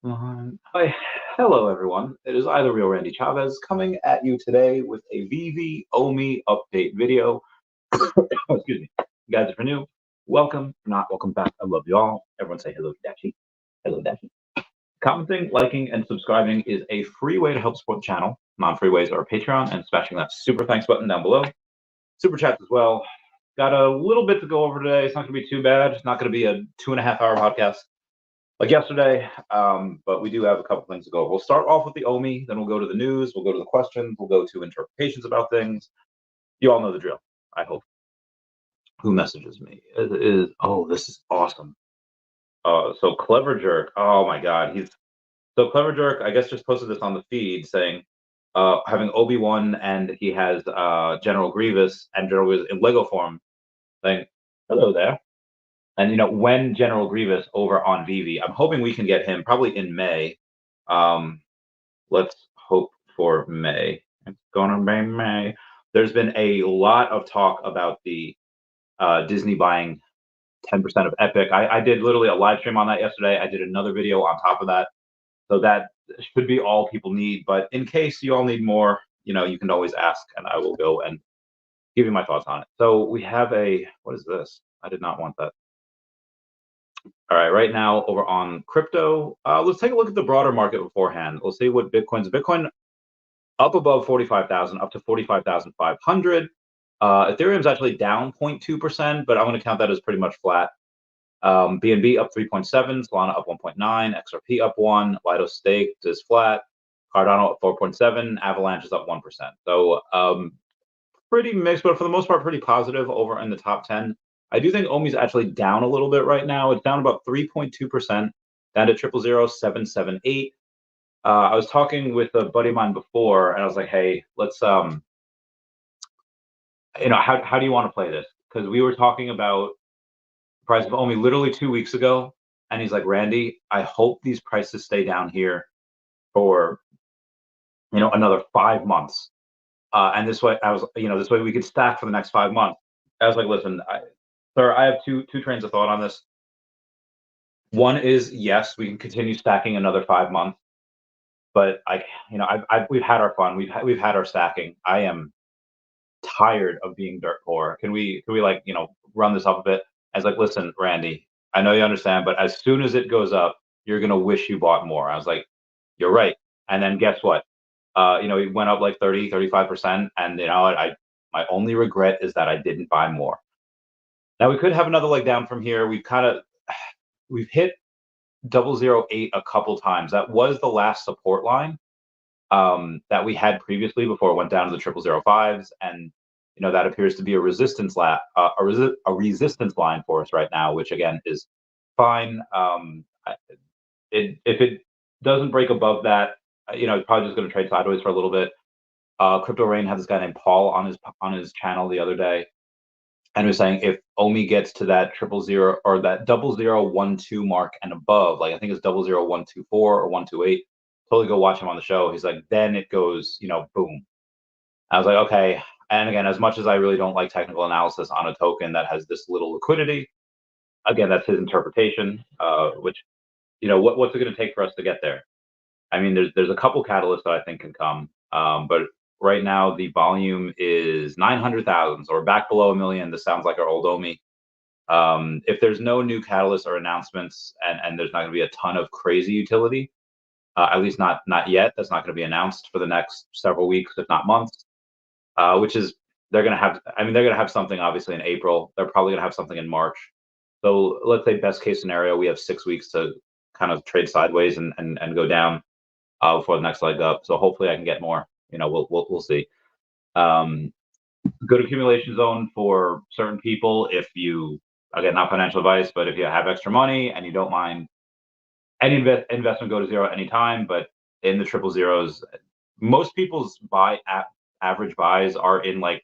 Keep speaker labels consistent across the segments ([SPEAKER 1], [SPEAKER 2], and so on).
[SPEAKER 1] Hi, hello everyone. It is I, the real Randy Chavez, coming at you today with a Veve OMI update video. Excuse me. You guys, if you're new, welcome. If not, welcome back. I love you all. Everyone say hello to Dashi. Hello, Dashi. Commenting, liking, and subscribing is a free way to help support the channel. Non-free ways are Patreon and smashing that super thanks button down below. Super chats as well. Got a little bit to go over today. It's not going to be too bad. It's not going to be a 2.5 hour podcast like yesterday, but we do have a couple things to go over. We'll start off with the OMI, then we'll go to the news, we'll go to the questions, we'll go to interpretations about things. You all know the drill, I hope. Who messages me? Oh, this is awesome. So Clever Jerk, oh my God, so Clever Jerk, I guess, just posted this on the feed saying, having Obi-Wan and he has General Grievous and General Grievous in Lego form, saying, hello there. And when General Grievous over on Veve, I'm hoping we can get him probably in May. Let's hope for May. It's gonna be May. There's been a lot of talk about the Disney buying 10% of Epic. I did literally a live stream on that yesterday. I did another video on top of that. So that should be all people need. But in case you all need more, you can always ask, and I will go and give you my thoughts on it. So we have what is this? I did not want that. All right, right now over on crypto, let's take a look at the broader market beforehand. We'll see what Bitcoin up above 45,000, up to 45,500. Ethereum's actually down 0.2%, but I'm going to count that as pretty much flat. BNB up 3.7, Solana up 1.9, XRP up 1, Lido Staked is flat, Cardano up 4.7, Avalanche is up 1%. So pretty mixed, but for the most part, pretty positive over in the top 10. I do think OMI's actually down a little bit right now. It's down about 3.2%, down to 0.00778. I was talking with a buddy of mine before, and I was like, "Hey, let's how do you want to play this?" Because we were talking about the price of OMI literally 2 weeks ago, and he's like, "Randy, I hope these prices stay down here for another 5 months, and this way this way we could stack for the next 5 months." I was like, "Listen, sir, I have two trains of thought on this. One is yes, we can continue stacking another 5 months, but we've had our fun. We've had our stacking. I am tired of being dirt poor. Can we run this up a bit?" I was like, "Listen, Randy, I know you understand, but as soon as it goes up, you're gonna wish you bought more." I was like, "You're right." And then guess what? It went up like 30, 35%, and my only regret is that I didn't buy more. Now we could have another leg down from here. We've hit 008 a couple times. That was the last support line that we had previously before it went down to the 0005s, and that appears to be a resistance resistance line for us right now, which again is fine. If it doesn't break above that, it's probably just going to trade sideways for a little bit. Crypto Rain had this guy named Paul on his channel the other day, and was saying if OMI gets to that 000 or that 0012 mark and above, like I think it's 00124 or 128, totally go watch him on the show. He's like, then it goes, boom. I was like, okay. And again, as much as I really don't like technical analysis on a token that has this little liquidity, again, that's his interpretation. Which, what's it going to take for us to get there? I mean, there's a couple catalysts that I think can come, but right now the volume is 900,000, so we're back below 1 million. This sounds like our old OMI. If there's no new catalysts or announcements, and there's not going to be a ton of crazy utility, at least not yet. That's not going to be announced for the next several weeks, if not months. Which is they're going to have. I mean, they're going to have something obviously in April. They're probably going to have something in March. So let's say best case scenario, we have 6 weeks to kind of trade sideways and go down before the next leg up. So hopefully I can get more. We'll see. Good accumulation zone for certain people. If you, again, not financial advice, but if you have extra money and you don't mind any investment go to zero at any time, but in the 000s, most people's average buys are in like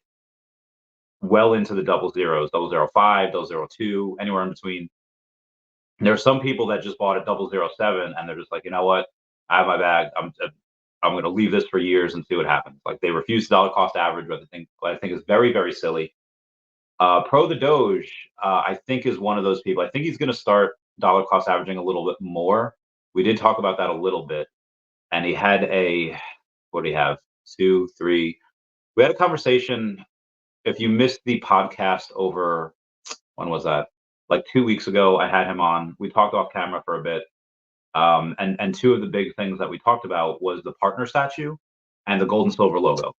[SPEAKER 1] well into the 00s, 005, 002, anywhere in between. There are some people that just bought a 007 and they're just like, you know what? I have my bag. I'm going to leave this for years and see what happens. Like they refuse dollar cost average, but I think is very, very silly. Pro the Doge, I think is one of those people. I think he's going to start dollar cost averaging a little bit more we did talk about that a little bit. And he had what do you have? Two, three. We had a conversation. If you missed the podcast over, when was that? Like 2 weeks ago, I had him on. We talked off camera for a bit. And two of the big things that we talked about was the partner statue and the gold and silver logo.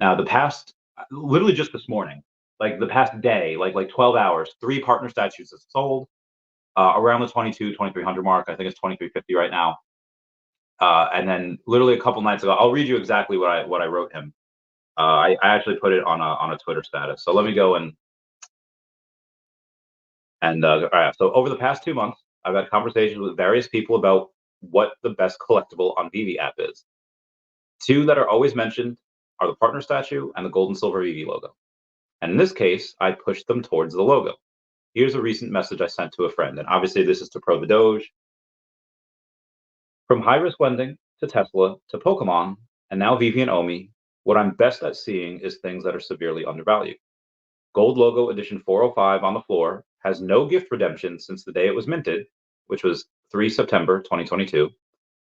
[SPEAKER 1] Now, literally just this morning, like the past day, like 12 hours, three partner statues have sold around the 2300 mark. I think it's 2350 right now. And then literally a couple nights ago, I'll read you exactly what I wrote him. I actually put it on a Twitter status. So let me go all right. So over the past 2 months, I've had conversations with various people about what the best collectible on Veve app is. Two that are always mentioned are the partner statue and the gold and silver Veve logo. And in this case, I pushed them towards the logo. Here's a recent message I sent to a friend, and obviously this is to Pro the Doge. From high risk lending to Tesla to Pokemon, and now Veve and OMI, what I'm best at seeing is things that are severely undervalued. Gold logo edition 405 on the floor has no gift redemption since the day it was minted, which was 3 September 2022.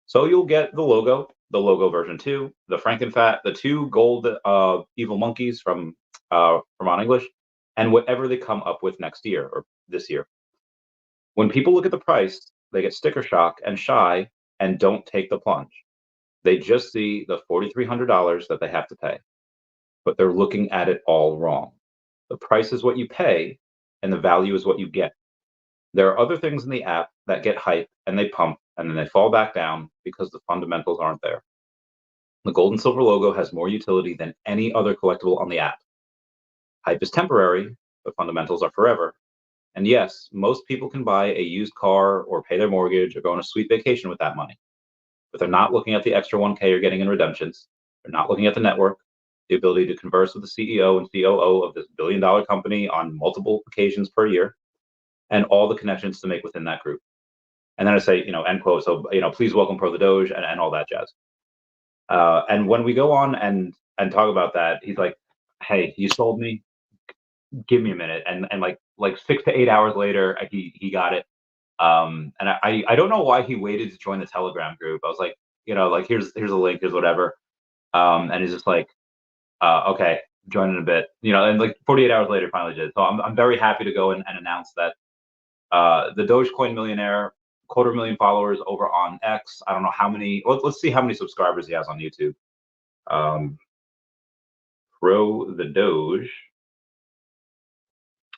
[SPEAKER 1] So you'll get the logo version 2, the Frankenfat, the two gold evil monkeys from On English, and whatever they come up with next year or this year. When people look at the price, they get sticker shock and shy and don't take the plunge. They just see the $4,300 that they have to pay, but they're looking at it all wrong. The price is what you pay, and the value is what you get. There are other things in the app that get hype and they pump and then they fall back down because the fundamentals aren't there. The gold and silver logo has more utility than any other collectible on the app. Hype is temporary, but fundamentals are forever. And yes, most people can buy a used car or pay their mortgage or go on a sweet vacation with that money. But they're not looking at the extra 1K you're getting in redemptions. They're not looking at the network, the ability to converse with the CEO and COO of this billion-dollar company on multiple occasions per year, and all the connections to make within that group. And then I say, end quote. So, please welcome Pro the Doge and all that jazz. And when we go on and talk about that, he's like, "Hey, you sold me. Give me a minute." And like 6 to 8 hours later, he got it. And I don't know why he waited to join the Telegram group. I was like, here's a link, here's whatever. And he's just like, okay, join in a bit. And like 48 hours later, finally did. So I'm very happy to go and announce that the Dogecoin millionaire, 250,000 followers over on X. I don't know how many. Let's see how many subscribers he has on YouTube. Pro the Doge,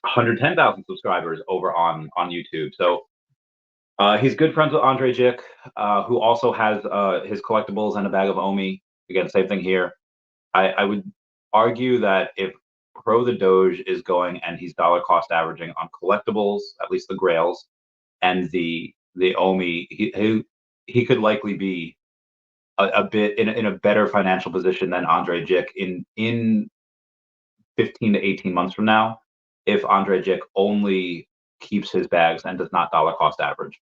[SPEAKER 1] 110,000 subscribers over on YouTube. So he's good friends with Andre Jick, who also has his collectibles and a bag of OMI. Again, same thing here. I would argue that if Pro the Doge is going and he's dollar cost averaging on collectibles, at least the grails, and the OMI, he could likely be a bit in a better financial position than Andre Jick in 15 to 18 months from now, if Andre Jick only keeps his bags and does not dollar cost average.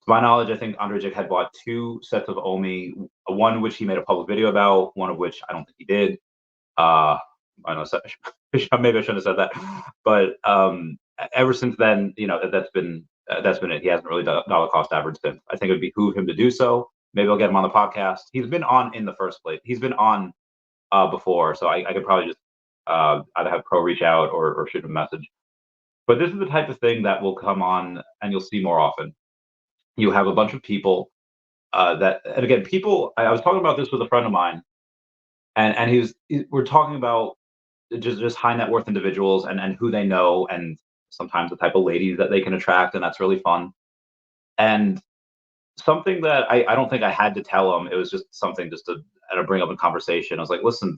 [SPEAKER 1] To my knowledge, I think Andre Jick had bought 2 sets of OMI, one which he made a public video about, one of which I don't think he did. I know, maybe I shouldn't have said that, but ever since then, that's been it. He hasn't really dollar cost average since. I think it would behoove him to do so. Maybe I'll get him on the podcast. He's been on in the first place. He's been on before, so I could probably just either have Pro reach out or shoot him a message. But this is the type of thing that will come on and you'll see more often. You have a bunch of people and again, I was talking about this with a friend of mine, and we're talking about just high net worth individuals and who they know, and sometimes the type of ladies that they can attract, and that's really fun. And something that I don't think I had to tell them, it was just something just to bring up in conversation. I was like, listen,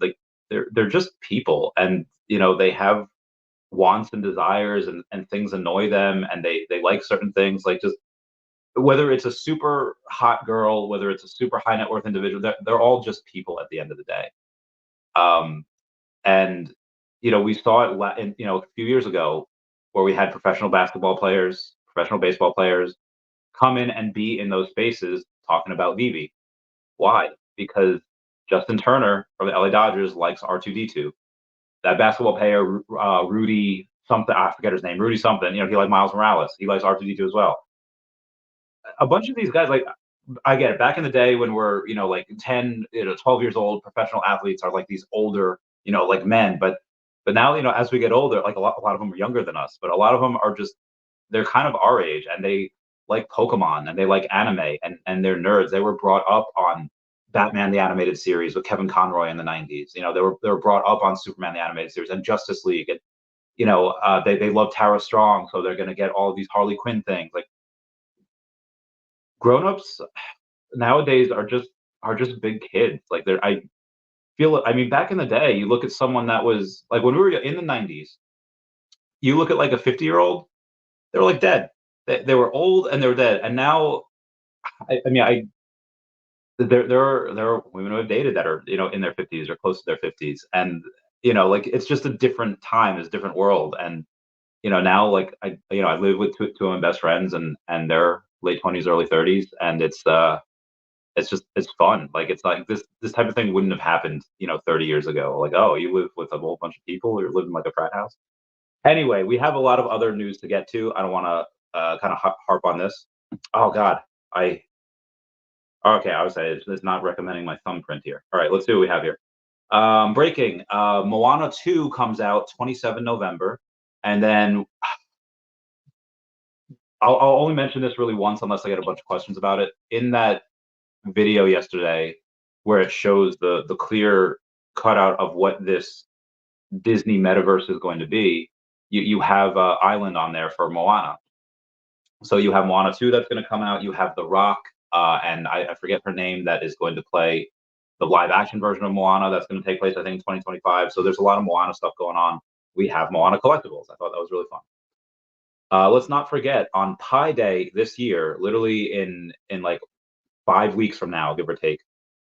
[SPEAKER 1] they're just people, and they have wants and desires, and things annoy them, and they like certain things, like just whether it's a super hot girl, whether it's a super high net worth individual, they're all just people at the end of the day. And we saw it a few years ago, where we had professional basketball players, professional baseball players come in and be in those spaces talking about Veve. Why? Because Justin Turner from the LA Dodgers likes R2D2. That basketball player, Rudy something, I forget his name, Rudy something, he likes Miles Morales. He likes R2D2 as well. a bunch of these guys, like, I get it. Back in the day when we're, like 10, 12 years old, professional athletes are like these older, like men. But now, as we get older, like a lot of them are younger than us, but a lot of them are just they're kind of our age and they like Pokemon and they like anime and they're nerds. They were brought up on Batman the animated series with Kevin Conroy in the 90s. They were brought up on Superman the animated series and Justice League and they love Tara Strong, so they're gonna get all of these Harley Quinn things. Like grown-ups nowadays are just big kids. Like I feel I mean back in the day, you look at someone that was like when we were in the 90s, you look at like a 50-year-old, they were like dead. They were old and they were dead. And now I mean there are women who have dated that are in their 50s or close to their 50s and like it's just a different time, it's a different world. And now like I live with two of my best friends and they're late 20s, early 30s, and it's fun. Like it's like this type of thing wouldn't have happened 30 years ago. Like, oh, you live with a whole bunch of people, you're living like a frat house. Anyway, we have a lot of other news to get to. I don't want to kind of harp on this. Oh God, I okay. I would say it's not recommending my thumbprint here. All right, let's see what we have here. Breaking: Moana 2 comes out 27 November, and then I'll only mention this really once unless I get a bunch of questions about it. In that video yesterday, where it shows the clear cutout of what this Disney metaverse is going to be, you have Island on there for Moana. So you have Moana 2 that's going to come out. You have The Rock, and I forget her name, that is going to play the live action version of Moana that's going to take place, I think, in 2025. So there's a lot of Moana stuff going on. We have Moana collectibles. I thought that was really fun. Let's not forget on Pi Day this year, literally in like 5 weeks from now, give or take,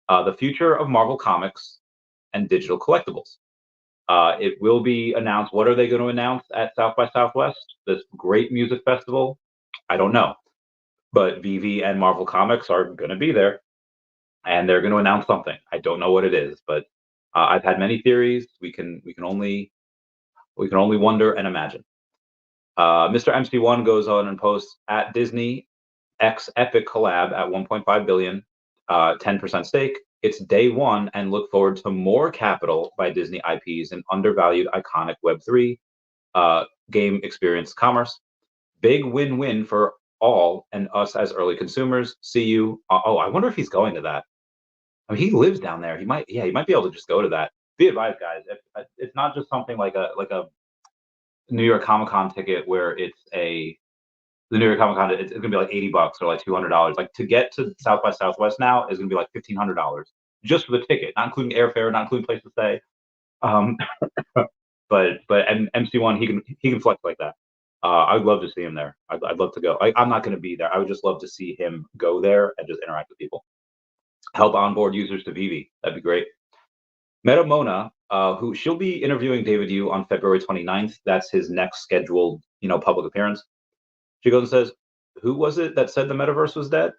[SPEAKER 1] the future of Marvel Comics and digital collectibles. It will be announced. What are they going to announce at South by Southwest? This great music festival? I don't know. But Veve and Marvel Comics are going to be there, and they're going to announce something. I don't know what it is, but I've had many theories. We can only wonder and imagine. Mr. MC1 goes on and posts at Disney X Epic collab at 1.5 billion, 10% stake. It's day one, and look forward to more capital by Disney IPs and undervalued iconic Web3 game experience commerce. Big win-win for all and us as early consumers. See you. Oh, I wonder if he's going to that. I mean, he lives down there. He might be able to just go to that. Be advised, guys. It's not just something like a New York Comic Con ticket where the New York Comic Con, it's gonna be like $80 or like $200. Like to get to South by Southwest now is gonna be like $1,500 just for the ticket, not including airfare, not including place to stay. Um, but MC1, he can flex like that. I'd love to see him there. I'd love to go. I'm not gonna be there. I would just love to see him go there and just interact with people. Help onboard users to Veve. That'd be great. Meta Mona, who she'll be interviewing David Yu on February 29th. That's his next scheduled, public appearance. She goes and says, "Who was it that said the metaverse was dead?"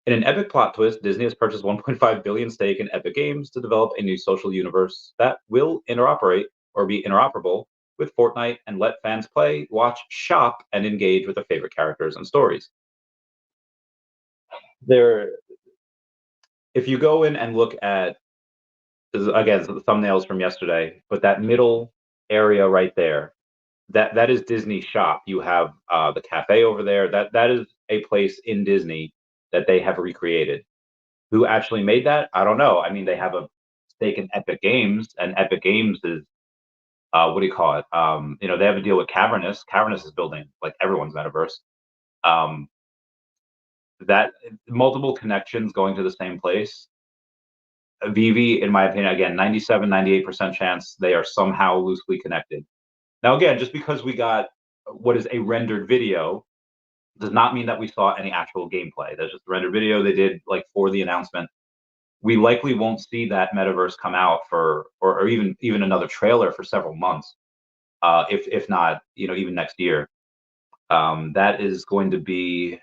[SPEAKER 1] In an epic plot twist, Disney has purchased 1.5 billion stake in Epic Games to develop a new social universe that will interoperate or be interoperable with Fortnite and let fans play, watch, shop, and engage with their favorite characters and stories. There, if you go in and look at, again, the thumbnails from yesterday, but that middle area right there, that is Disney Shop. You have the cafe over there. That is a place in Disney that they have recreated. Who actually made that? I don't know. I mean, they have a stake in Epic Games, and Epic Games is what do you call it? They have a deal with Cavernous. Cavernous is building like everyone's metaverse. Um, that multiple connections going to the same place. Veve, in my opinion, again, 97, 98% chance they are somehow loosely connected. Now, again, just because we got what is a rendered video does not mean that we saw any actual gameplay. There's just a rendered video they did like for the announcement. We likely won't see that metaverse come out for or even another trailer for several months, if not even next year. That is going to be.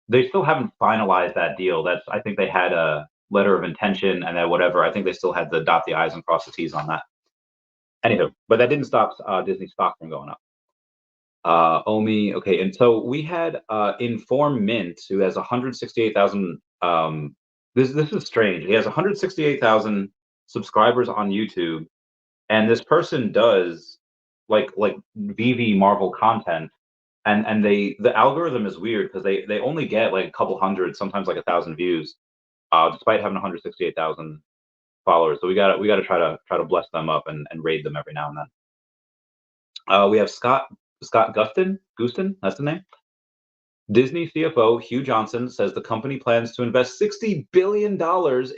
[SPEAKER 1] They still haven't finalized that deal. I think they had a letter of intention and then whatever. I think they still had to dot the i's and cross the t's on that. Anywho, but that didn't stop Disney stock from going up. OMI. Okay, and so we had Inform Mint, who has 168,000. This is strange. He has 168,000 subscribers on YouTube, and this person does like VV Marvel content, and the algorithm is weird because they only get like a couple hundred, sometimes like 1,000 views, despite having 168,000 followers. So we gotta try to bless them up and raid them every now and then. We have Scott Gustin, that's the name. Disney CFO Hugh Johnson says the company plans to invest $60 billion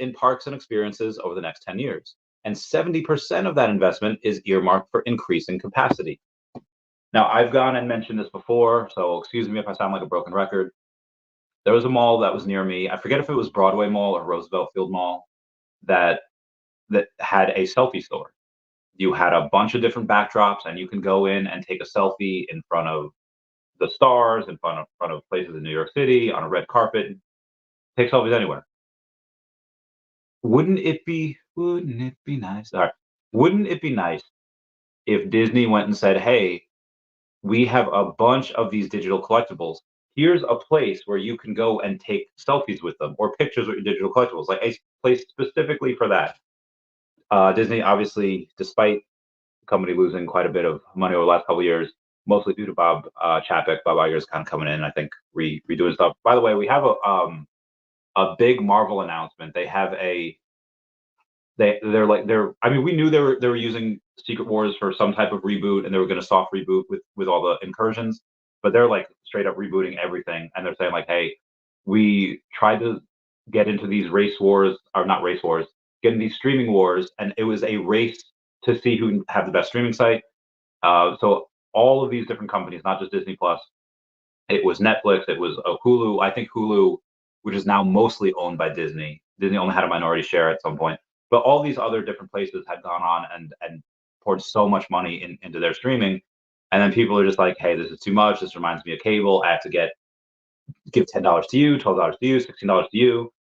[SPEAKER 1] in parks and experiences over the next 10 years, and 70% of that investment is earmarked for increasing capacity. Now, I've gone and mentioned this before, so excuse me if I sound like a broken record. There was a mall that was near me. I forget if it was Broadway Mall or Roosevelt Field Mall that had a selfie store. You had a bunch of different backdrops, and you can go in and take a selfie in front of the stars, in front of places in New York City, on a red carpet. Take selfies anywhere. Wouldn't it be nice? All right. Wouldn't it be nice if Disney went and said, "Hey, we have a bunch of these digital collectibles. Here's a place where you can go and take selfies with them or pictures with your digital collectibles, like a place specifically for that." Disney, obviously, despite the company losing quite a bit of money over the last couple of years, mostly due to Bob Chapek. Bob Iger's kind of coming in, I think, redoing stuff. By the way, we have a big Marvel announcement. They have they're I mean, we knew they were using Secret Wars for some type of reboot, and they were going to soft reboot with all the incursions, but they're like straight up rebooting everything, and they're saying like, hey, we tried to get into these race wars, or not race wars, get in these streaming wars, and it was a race to see who had the best streaming site. So all of these different companies, not just Disney Plus, it was Netflix, it was Hulu. I think Hulu, which is now mostly owned by Disney. Disney only had a minority share at some point, but all these other different places had gone on and poured so much money into their streaming, and then people are just like, "Hey, this is too much. This reminds me of cable. I have to give $10 to you, $12 to you, $16 to you."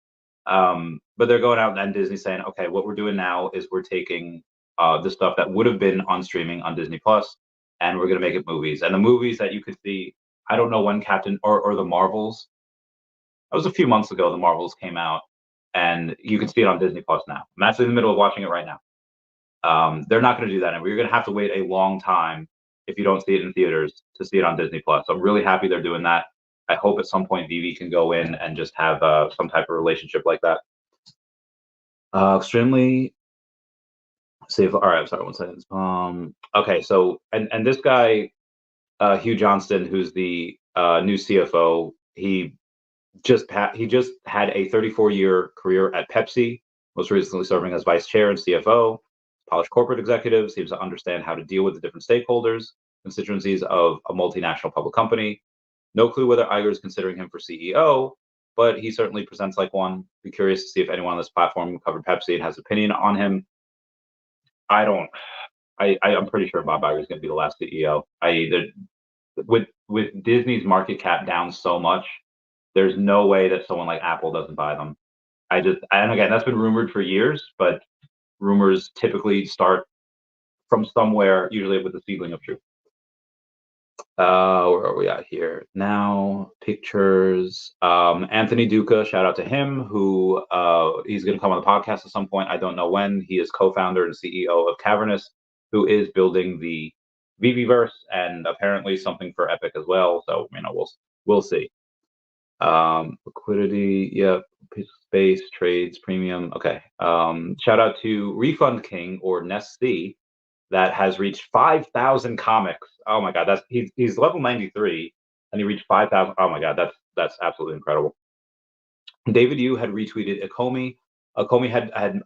[SPEAKER 1] But they're going out and Disney saying, "Okay, what we're doing now is we're taking the stuff that would have been on streaming on Disney Plus, and we're going to make it movies. And the movies that you could see, I don't know when Captain or the Marvels. That was a few months ago. The Marvels came out, and you can see it on Disney Plus now. I'm actually in the middle of watching it right now. They're not going to do that, and we're going to have to wait a long time if you don't see it in theaters to see it on Disney Plus. So I'm really happy they're doing that. I hope at some point Vivi can go in and just have some type of relationship like that. Extremely safe. All right, I'm sorry, one second. Okay, so and this guy, Hugh Johnston, who's the new CFO, he just had a 34-year career at Pepsi, most recently serving as vice chair and CFO. Polished corporate executive, seems to understand how to deal with the different stakeholders, constituencies of a multinational public company. No clue whether Iger is considering him for CEO, but he certainly presents like one. Be curious to see if anyone on this platform covered Pepsi and has opinion on him. I don't. I'm pretty sure Bob Iger is going to be the last CEO. With Disney's market cap down so much, there's no way that someone like Apple doesn't buy them. And again, that's been rumored for years, but rumors typically start from somewhere, usually with the seedling of truth. Where are we at here now? Pictures. Anthony Duca, shout out to him, who he's going to come on the podcast at some point. I don't know when. He is co-founder and CEO of Cavernous, who is building the Viviverse and apparently something for Epic as well. So we'll see. Liquidity, yep. Space trades premium. Okay. Shout out to Refund King or Nessie, that has reached 5,000 comics. Oh my God, he's level 93 and he reached 5,000. Oh my God, that's absolutely incredible. David Yu had retweeted Akomi. Akomi had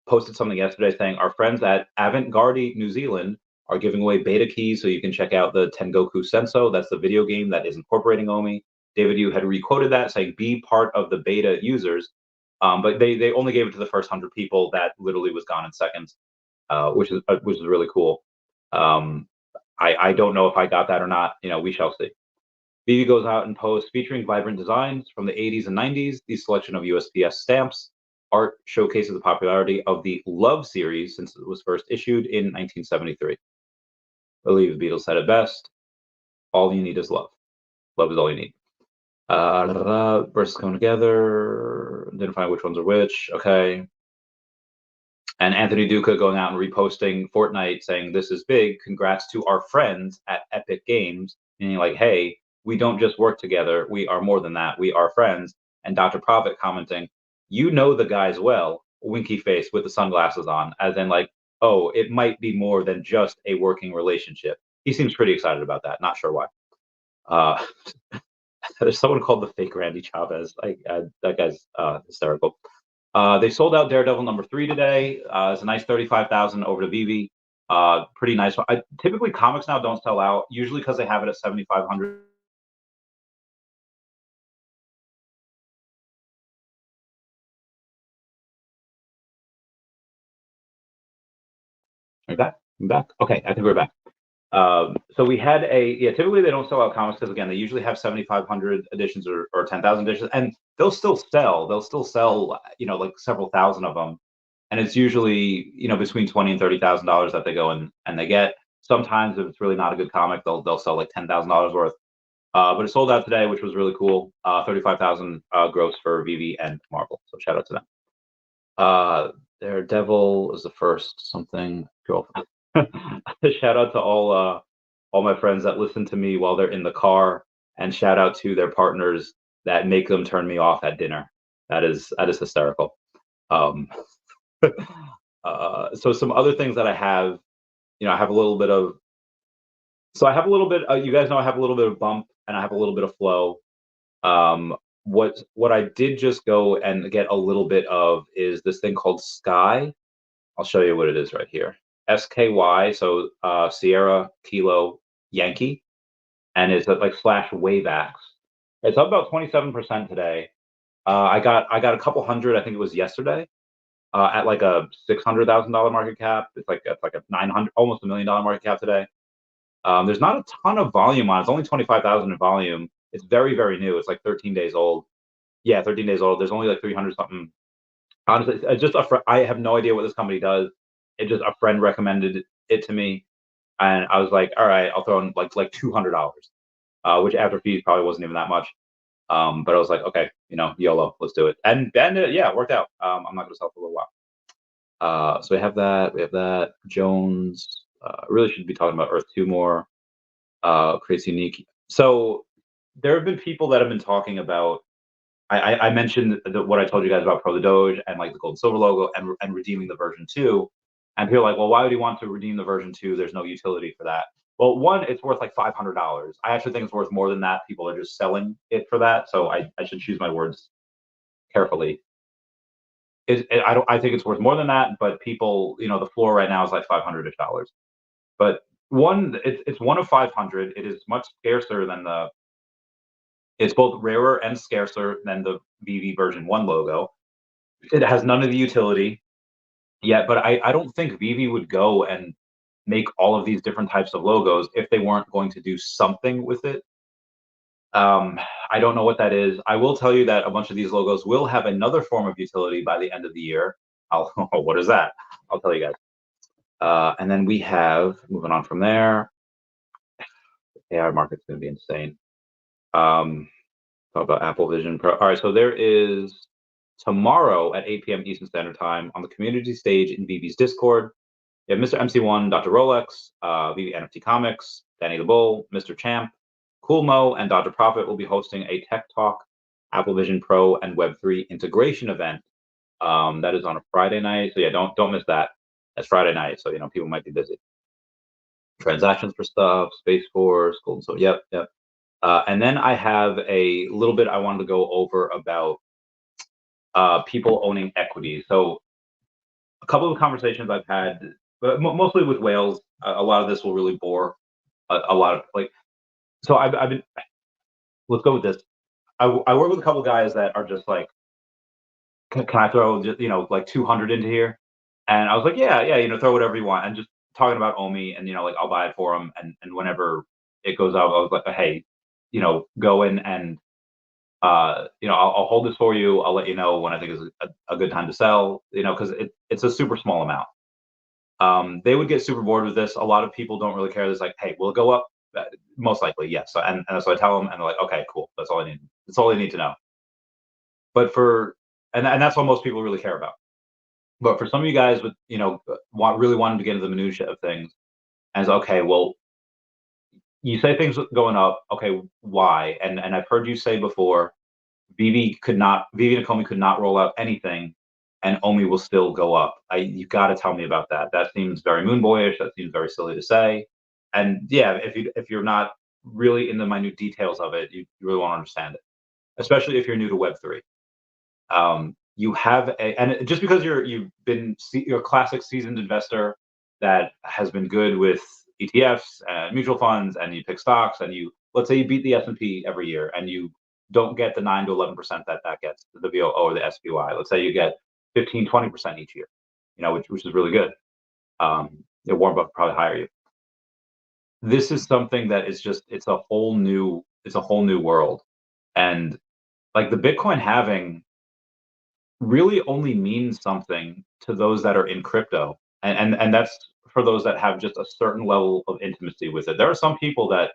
[SPEAKER 1] posted something yesterday saying our friends at Avantgarde New Zealand are giving away beta keys so you can check out the Tengoku Senso. That's the video game that is incorporating OMI. David Yu had requoted that saying be part of the beta users, but they only gave it to the first 100 people. That literally was gone in seconds. Which is really cool. I don't know if I got that or not. We shall see. Veve goes out and posts featuring vibrant designs from the 80s and 90s. The selection of USPS stamps art showcases the popularity of the Love series since it was first issued in 1973. I believe the Beatles said it best. All you need is love. Love is all you need. Verses come together. Identify which ones are which. Okay. And Anthony Duca going out and reposting Fortnite saying, "This is big. Congrats to our friends at Epic Games." Meaning, like, hey, we don't just work together. We are more than that. We are friends. And Dr. Profit commenting, "You know the guys well," winky face with the sunglasses on, as in, like, oh, it might be more than just a working relationship. He seems pretty excited about that. Not sure why. Uh, there's someone called the fake Randy Chavez. That guy's hysterical. They sold out Daredevil #3 today. It's a nice 35,000 over to Veve. Pretty nice one. Typically, comics now don't sell out, usually because they have it at 7,500. Are we back? I'm back. Okay, I think we're back. So we had typically they don't sell out comics because again they usually have 7,500 editions or 10,000 editions, and they'll still sell. They'll still sell, like several thousand of them, and it's usually between $20,000 and $30,000 that they go and they get. Sometimes if it's really not a good comic, they'll sell like $10,000 worth. But it sold out today, which was really cool. 35,000 gross for Veve and Marvel. So shout out to them. Daredevil is the first something girl. Shout out to all my friends that listen to me while they're in the car, and shout out to their partners that make them turn me off at dinner. That is hysterical. Um, so some other things that I have, I have a little bit of. So I have a little bit. You guys know I have a little bit of bump, and I have a little bit of flow. What I did just go and get a little bit of is this thing called Sky. I'll show you what it is right here. SKY, so Sierra Kilo Yankee, and it's like slash Waveax. It's up about 27% today. I got a couple hundred. I think it was yesterday. At like a $600,000 market cap. It's like a 900, almost $1 million market cap today. There's not a ton of volume on it. It's only 25,000 in volume. It's very, very new. It's like 13 days old. Yeah, 13 days old. There's only like 300 something. Honestly, just I have no idea what this company does. It just a friend recommended it to me, and I was like, all right, I'll throw in like $200, which after fees probably wasn't even that much. But I was like, okay, YOLO, let's do it. And yeah, it worked out. I'm not gonna sell for a little while. So we have that. We have that. Jones. Really should be talking about Earth 2 more. Creates unique. So there have been people that have been talking about. I mentioned what I told you guys about Pro the Doge and like the gold and silver logo and redeeming the version 2. And people are like, well, why would he want to redeem the version 2? There's no utility for that. Well, one, it's worth like $500. I actually think it's worth more than that. People are just selling it for that. So I should choose my words carefully. I think it's worth more than that, but people, the floor right now is like $500-ish. But it's one of 500. It is much scarcer than it's both rarer and scarcer than the Veve version 1 logo. It has none of the utility yet, but I don't think Veve would go and make all of these different types of logos if they weren't going to do something with it. I don't know what that is. I will tell you that a bunch of these logos will have another form of utility by the end of the year. What is that? I'll tell you guys. And then we have, moving on from there, the AI market's going to be insane. Talk about Apple Vision Pro. All right, so there is tomorrow at 8 p.m. Eastern Standard Time on the community stage in Veve's Discord. You have Mr. MC1, Dr. Rolex, Veve NFT Comics, Danny the Bull, Mr. Champ, Cool Mo, and Dr. Profit will be hosting a Tech Talk, Apple Vision Pro, and Web3 integration event. That is on a Friday night, so yeah, don't miss that. That's Friday night, so people might be busy. Transactions for stuff, Space Force, Golden So, yep. And then I have a little bit I wanted to go over about people owning equity. So a couple of conversations I've had, but mostly with whales. A lot of this will really bore a lot of like. So I've been. Let's go with this. I work with a couple of guys that are just like, can I throw just like 200 into here? And I was like, yeah, throw whatever you want. And just talking about OMI and like I'll buy it for them. And whenever it goes out, I was like, hey, go in and I'll hold this for you. I'll let you know when I think is a good time to sell, because it's a super small amount. They would get super bored with this. A lot of people don't really care. It's like, hey, will it go up? Most likely, yes. And so I tell them, and they're like, okay, cool. That's all I need. That's all I need to know. But and that's what most people really care about. But for some of you guys with, really wanting to get into the minutia of things, and it's okay, well, you say things going up. Okay, why? And I've heard you say before, Veve and Comey could not roll out anything, and OMI will still go up. You got to tell me about that. That seems very moon boyish. That seems very silly to say. And yeah, if you're not really in the minute details of it, you really want to understand it, especially if you're new to Web3. You have and just because you're a classic seasoned investor that has been good with ETFs and mutual funds, and you pick stocks, and let's say you beat the S&P every year, and you don't get the 9 to 11% that gets the VOO or the SPY. Let's say you get 15-20% each year, which is really good. Warren Buffett probably hire you. This is something that is just it's a whole new world, and like the Bitcoin halving really only means something to those that are in crypto, and that's for those that have just a certain level of intimacy with it. There are some people that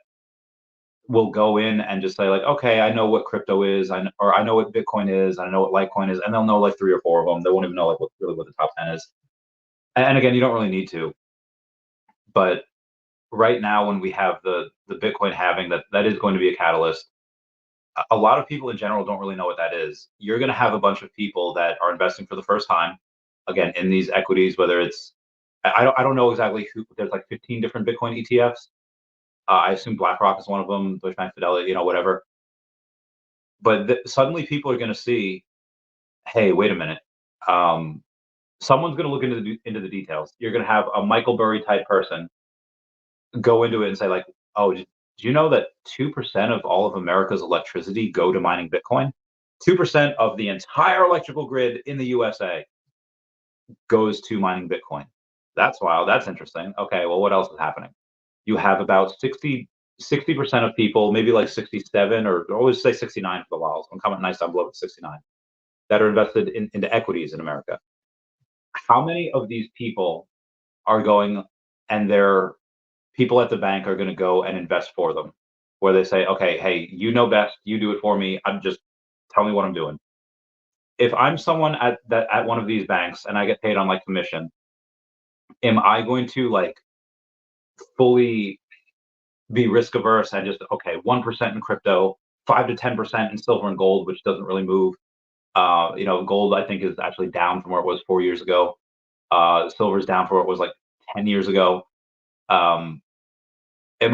[SPEAKER 1] will go in and just say like, okay, I know what crypto is, or I know what Bitcoin is, I know what Litecoin is, and they'll know like 3 or 4 of them. They won't even know like what the top 10 is. And again, you don't really need to, but right now when we have the Bitcoin halving, that is going to be a catalyst. A lot of people in general don't really know what that is. You're going to have a bunch of people that are investing for the first time, again, in these equities, whether it's, I don't know exactly who, there's like 15 different Bitcoin ETFs. I assume BlackRock is one of them, Deutsche Bank, Fidelity, whatever. But suddenly people are going to see, hey, wait a minute. Someone's going to look into the details. You're going to have a Michael Burry type person go into it and say like, oh, do you know that 2% of all of America's electricity go to mining Bitcoin? 2% of the entire electrical grid in the USA goes to mining Bitcoin. That's wild. That's interesting. Okay, well, what else is happening? You have about 60% of people, maybe like 67, or always say 69 for the while. So I'm coming nice down below at 69, that are invested into equities in America. How many of these people are going, and their people at the bank are going to go and invest for them, where they say, okay, hey, you know best, you do it for me. Tell me what I'm doing. If I'm someone at one of these banks and I get paid on like commission, am I going to like fully be risk averse and just, okay, 1% in crypto, 5 to 10% in silver and gold, which doesn't really move. Gold I think is actually down from where it was 4 years ago. Silver's down from where it was like 10 years ago. Am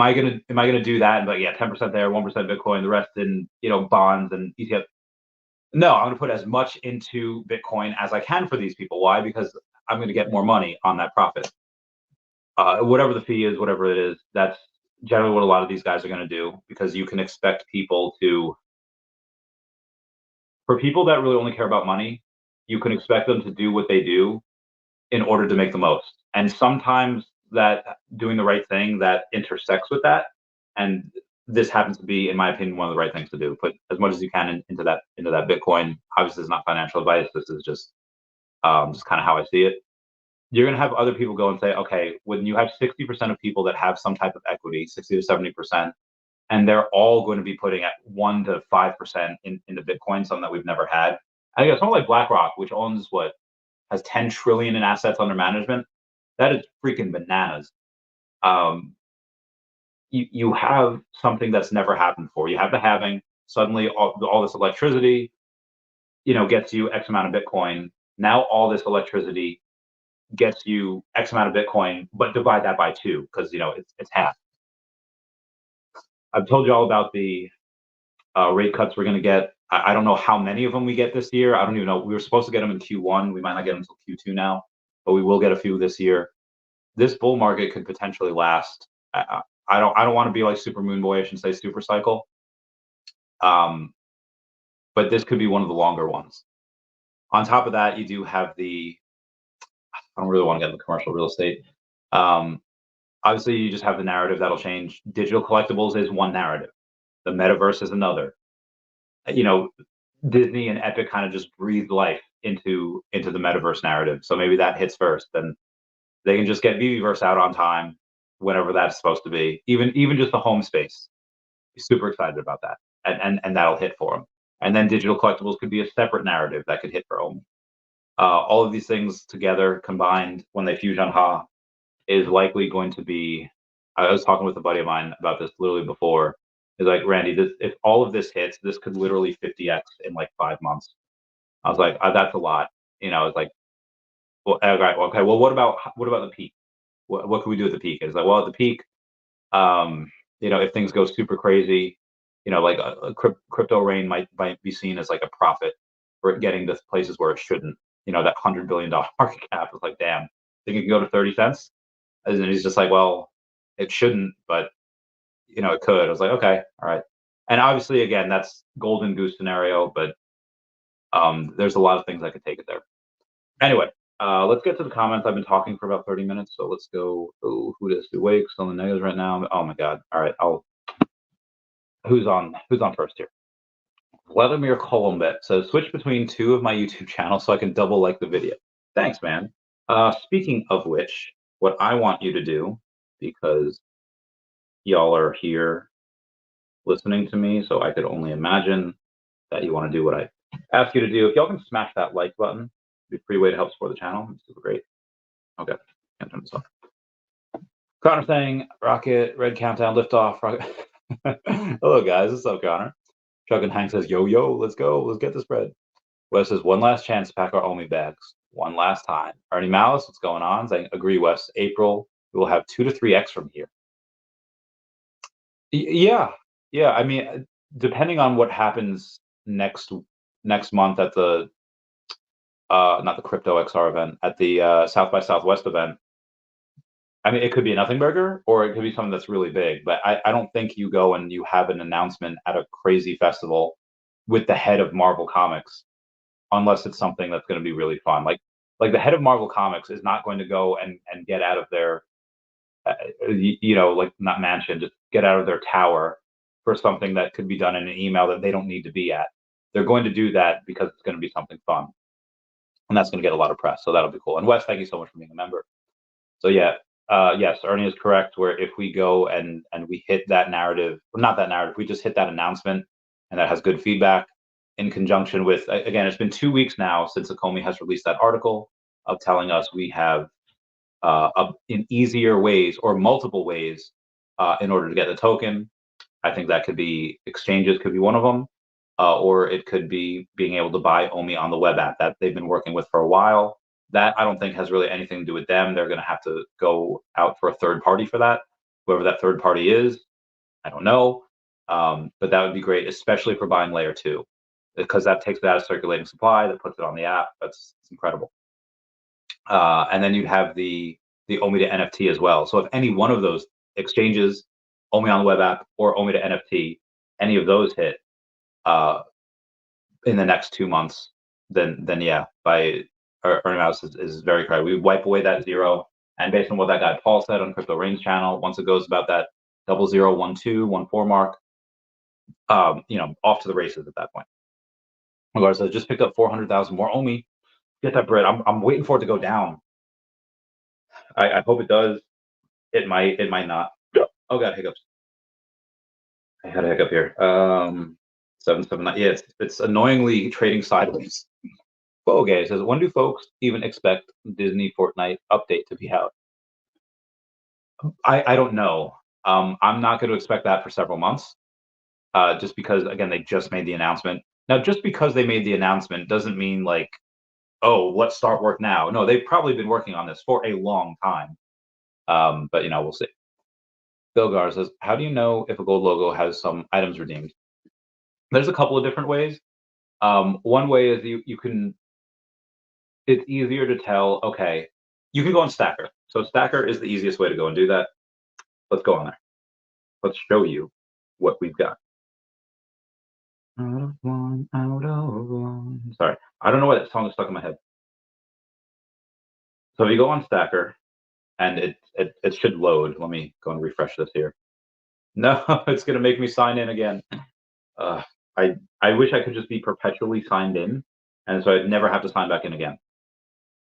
[SPEAKER 1] I gonna do that? And like, yeah, 10% there, 1% Bitcoin, the rest in bonds and ETF. No, I'm gonna put as much into Bitcoin as I can for these people. Why? Because I'm gonna get more money on that profit. Whatever the fee is, whatever it is, that's generally what a lot of these guys are gonna do, because you can expect for people that really only care about money, you can expect them to do what they do in order to make the most. And sometimes that doing the right thing that intersects with that. And this happens to be, in my opinion, one of the right things to do. Put as much as you can into that Bitcoin. Obviously, it's not financial advice. This is just kind of how I see it. You're going to have other people go and say, okay, when you have 60% of people that have some type of equity, 60 to 70%, and they're all going to be putting at 1 to 5% into Bitcoin, something that we've never had. I think someone like BlackRock, which owns has 10 trillion in assets under management. That is freaking bananas. You have something that's never happened before. You have the halving. Suddenly, all this electricity, gets you X amount of Bitcoin. Now all this electricity gets you X amount of Bitcoin, but divide that by 2, because it's half. I've told you all about the rate cuts we're going to get. I don't know how many of them we get this year. I don't even know. We were supposed to get them in Q1. We might not get them until Q2 now, but we will get a few this year. This bull market could potentially last. I don't want to be like super moon boyish and say super cycle. But this could be one of the longer ones. On top of that, you do have I don't really want to get into commercial real estate. Obviously, you just have the narrative that'll change. Digital collectibles is one narrative. The metaverse is another. Disney and Epic kind of just breathed life into the metaverse narrative. So maybe that hits first. Then they can just get Veveverse out on time, whenever that's supposed to be. Even just the home space. Super excited about that, and that'll hit for them. And then digital collectibles could be a separate narrative that could hit for OMI. All of these things together combined when they fuse on Ha is likely going to be. I was talking with a buddy of mine about this literally before. Is like, Randy, if all of this hits, this could literally 50x in like 5 months. I was like, that's a lot. It's like, well, okay. Well, what about the peak? What can we do at the peak? It's like, well, at the peak, if things go super crazy, like a crypto rain might be seen as like a profit for it getting to places where it shouldn't. That $100 billion market cap is like, damn, think it can go to 30 cents? And he's just like, well, it shouldn't, but it could. I was like, okay, all right. And obviously, again, that's golden goose scenario, but there's a lot of things that could take it there. Anyway, let's get to the comments. I've been talking for about 30 minutes, so let's go. Oh, who is awake? Still in the negatives right now. Oh my God. All right, who's on first here? Vladimir Kolombet says, switch between two of my YouTube channels so I can double like the video. Thanks, man. Speaking of which, what I want you to do, because y'all are here listening to me, so I could only imagine that you want to do what I ask you to do. If y'all can smash that like button, it'd be a free way to help support the channel. It's super great. Okay, can't turn this off. Connor saying, Rocket, red countdown, lift off. Hello, guys. What's up, Connor? Chuck and Hank says, yo, let's go. Let's get this bread. Wes says, one last chance to pack our OMI bags. One last time. Ernie Malice, what's going on? Saying, agree, Wes. April, we will have 2 to 3x from here. Yeah. I mean, depending on what happens next month at the not the Crypto XR event, at the South by Southwest event. I mean, it could be a nothing burger, or it could be something that's really big. But I don't think you go and you have an announcement at a crazy festival with the head of Marvel Comics, unless it's something that's going to be really fun. Like the head of Marvel Comics is not going to go and get out of their, like not mansion, just get out of their tower for something that could be done in an email that they don't need to be at. They're going to do that because it's going to be something fun, and that's going to get a lot of press. So that'll be cool. And Wes, thank you so much for being a member. So yeah. Yes, Ernie is correct. Where if we go and we hit that narrative, well, not that narrative, we just hit that announcement, and that has good feedback in conjunction with, again, it's been 2 weeks now since OMI has released that article of telling us we have in easier ways or multiple ways in order to get the token. I think that could be exchanges, could be one of them, or it could be being able to buy OMI on the web app that they've been working with for a while. That I don't think has really anything to do with them. They're going to have to go out for a third party for that. Whoever that third party is, I don't know. But that would be great, especially for buying layer 2, because that takes it out of circulating supply, that puts it on the app. It's incredible. And then you'd have the OMI to NFT as well. So if any one of those exchanges, OMI on the web app or OMI to NFT, any of those hit in the next 2 months, then yeah, by Ernie Mouse is very correct. We wipe away that 0, and based on what that guy Paul said on Crypto Rain's channel, once it goes about that 001214 mark, off to the races at that point. Regardless, I just picked up 400,000 more OMI. Get that bread. I'm waiting for it to go down. I hope it does. It might not. Oh god, hiccups. I had a hiccup here. 779. Yeah, it's annoyingly trading sideways. Okay, says, when do folks even expect Disney Fortnite update to be out? I don't know. I'm not going to expect that for several months, just because, again, they just made the announcement. Now, just because they made the announcement doesn't mean like, oh, let's start work now. No, they've probably been working on this for a long time. But we'll see. Bill Gar says, how do you know if a gold logo has some items redeemed? There's a couple of different ways. One way is you can. It's easier to tell. Okay, you can go on Stacker. So Stacker is the easiest way to go and do that. Let's go on there. Let's show you what we've got. Out of one. Sorry, I don't know why that song is stuck in my head. So if you go on Stacker, and it should load. Let me go and refresh this here. No, it's gonna make me sign in again. I wish I could just be perpetually signed in, and so I'd never have to sign back in again.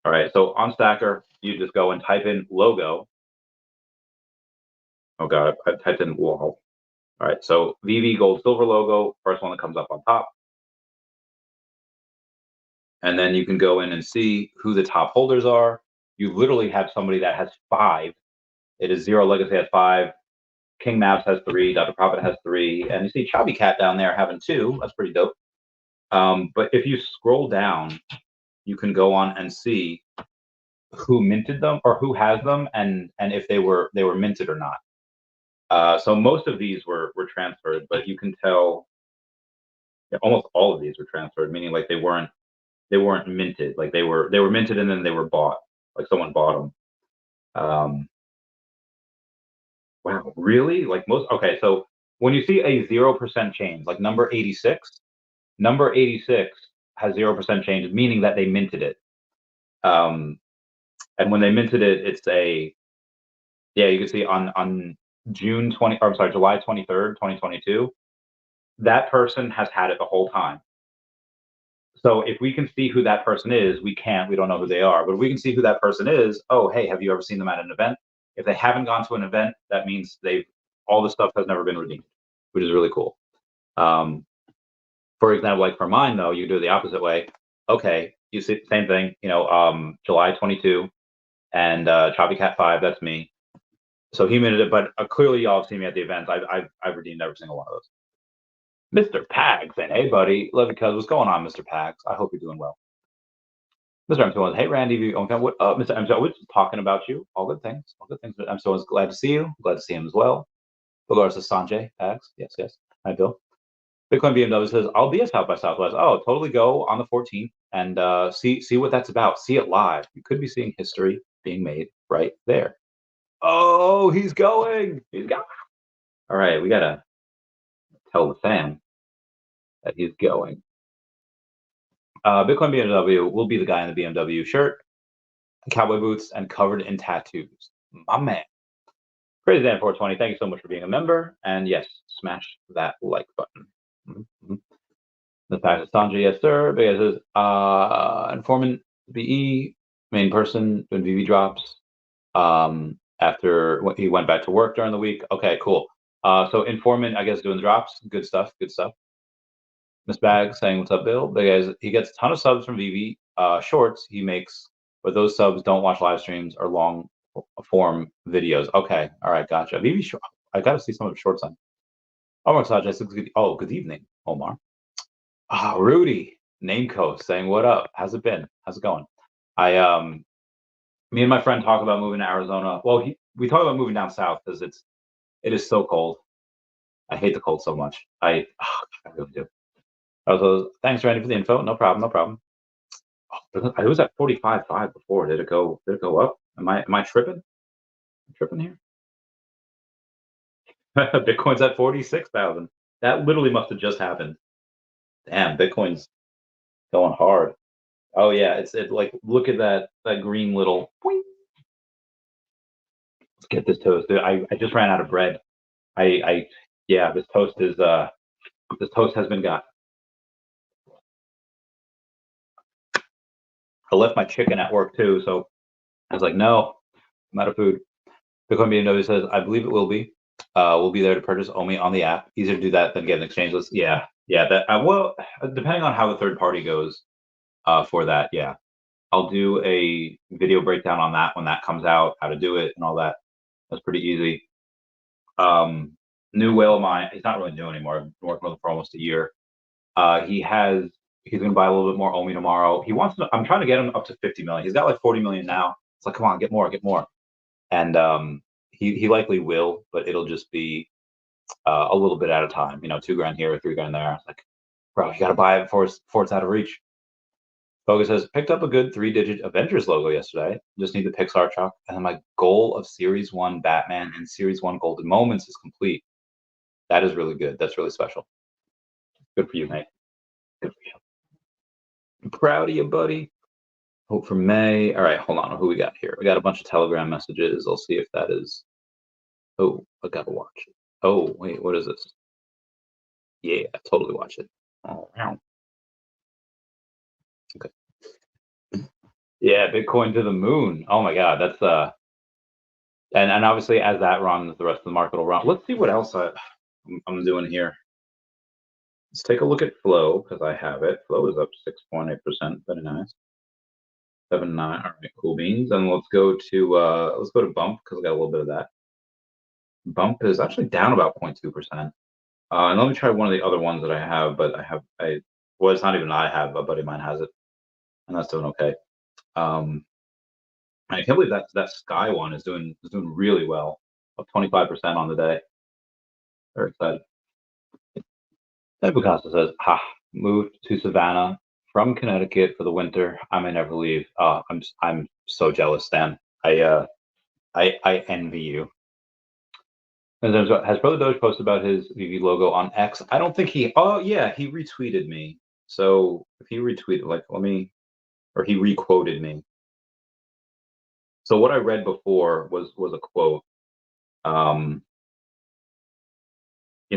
[SPEAKER 1] All right, so on Stacker, you just go and type in logo, Oh god, I typed in wall. All right, so VV gold silver logo, first one that comes up on top. And then you can go in and see who the top holders are. You literally have somebody that has 5. It is Zero Legacy has 5. King Maps has 3. Dr. Prophet has 3. And you see Chubby Cat down there having 2. That's pretty dope. But if you scroll down, you can go on and see who minted them or who has them and if they were minted or not. So most of these were transferred, but you can tell almost all of these were transferred, meaning like they weren't minted, like they were minted and then they were bought, like someone bought them. Wow, really? Like most? Okay, so when you see a 0% change, like number 86 has 0% change, meaning that they minted it. Um, and when they minted it, it's a yeah, you can see on June 20, or I'm sorry, July 23rd, 2022. That person has had it the whole time. So if we can see who that person is, we don't know who they are, but we can see who that person is. Oh, hey, have you ever seen them at an event? If they haven't gone to an event, that means all the stuff has never been redeemed, which is really cool. Um, for example, like for mine though, you do it the opposite way. Okay, you see same thing, July 22 and Choppy Cat 5, that's me. So he minted it, but clearly y'all have seen me at the events. I've redeemed every single one of those. Mr. Pags saying, hey buddy, love you cuz. What's going on, Mr. Pags? I hope you're doing well. Mr. M2 hey Randy, what up, Mr. M2? We're just talking about you. All good things. All good things. M2 is glad to see you. Glad to see him as well. Regards to Sanjay Pags. Yes, yes. Hi, Bill. Bitcoin BMW says, I'll be at South by Southwest. Oh, totally go on the 14th and see what that's about. See it live. You could be seeing history being made right there. Oh, he's going. He's going. All right, we gotta tell the fam that he's going. Bitcoin BMW will be the guy in the BMW shirt, cowboy boots, and covered in tattoos. My man. Crazy Dan 420, thank you so much for being a member. And yes, smash that like button. Mm-hmm. The fact that Sanjay, yes, sir. Because informant BE, main person, doing VV drops. After he went back to work during the week. Okay, cool. So informant, I guess, doing drops. Good stuff. Good stuff. Miss Bag saying, "What's up, Bill?" Because he gets a ton of subs from VV shorts he makes, but those subs don't watch live streams or long form videos. Okay, all right, gotcha. VV short. I got to see some of the shorts on. Omar Sajay says, good evening, Omar. Rudy Nameco saying, "What up? How's it been? How's it going?" Me and my friend talk about moving to Arizona. Well, we talk about moving down south because it is so cold. I hate the cold so much. I really do. Also, thanks Randy for the info. No problem. No problem. Oh, it was at 45.5 before. Did it go? Did it go up? Am I tripping? Tripping here? Bitcoin's at 46,000. That literally must have just happened. Damn, Bitcoin's going hard. Oh yeah, it like look at that green little. Boing. Let's get this toast. Dude, I just ran out of bread. Yeah, this toast has been got. I left my chicken at work too, so I was like, no, I'm out of food. Bitcoin BMW says, I believe it will be. We'll be there to purchase OMI on the app. Easier to do that than get an exchange list. Yeah, yeah. That well, depending on how the third party goes, for that, yeah, I'll do a video breakdown on that when that comes out, how to do it and all that. That's pretty easy. New whale of mine. He's not really new anymore. I've been working with him for almost a year. He's going to buy a little bit more OMI tomorrow. He wants to. I'm trying to get him up to 50 million. He's got like 40 million now. It's like, come on, get more, get more. And he likely will, but it'll just be a little bit at a time. You know, $2,000 here, $3,000 there. It's like, bro, you got to buy it before it's out of reach. Focus says, picked up a good 3-digit Avengers logo yesterday. Just need the Pixar truck. And then my goal of Series 1 Batman and Series 1 Golden Moments is complete. That is really good. That's really special. Good for you, mate. Good for you. I'm proud of you, buddy. Hope for May. All right, hold on. Who we got here? We got a bunch of Telegram messages. I'll see if that is. Oh, I gotta watch it. Oh, wait, what is this? Yeah, totally watch it. Oh, wow. Okay. Yeah, Bitcoin to the moon. Oh my God, that's And obviously, as that runs, the rest of the market will run. Let's see what else I'm doing here. Let's take a look at Flow because I have it. Flow is up 6.8%. Very nice. 7.9. All right, cool beans. And let's go to Bump because I got a little bit of that. Bump is actually down about 0.2%. And let me try one of the other ones that I have, but well, it's not even I have, a buddy of mine has it, and that's doing okay. I can't believe that Sky one is doing really well, up 25% on the day. Very excited. Ed Picasso says, "Ha, moved to Savannah from Connecticut for the winter. I may never leave. I'm so jealous, Stan. I envy you." And has Brother Doge posted about his VV logo on X? I don't think he. Oh yeah, he retweeted me. So if he retweeted, like, or he requoted me. So what I read before was a quote. Um,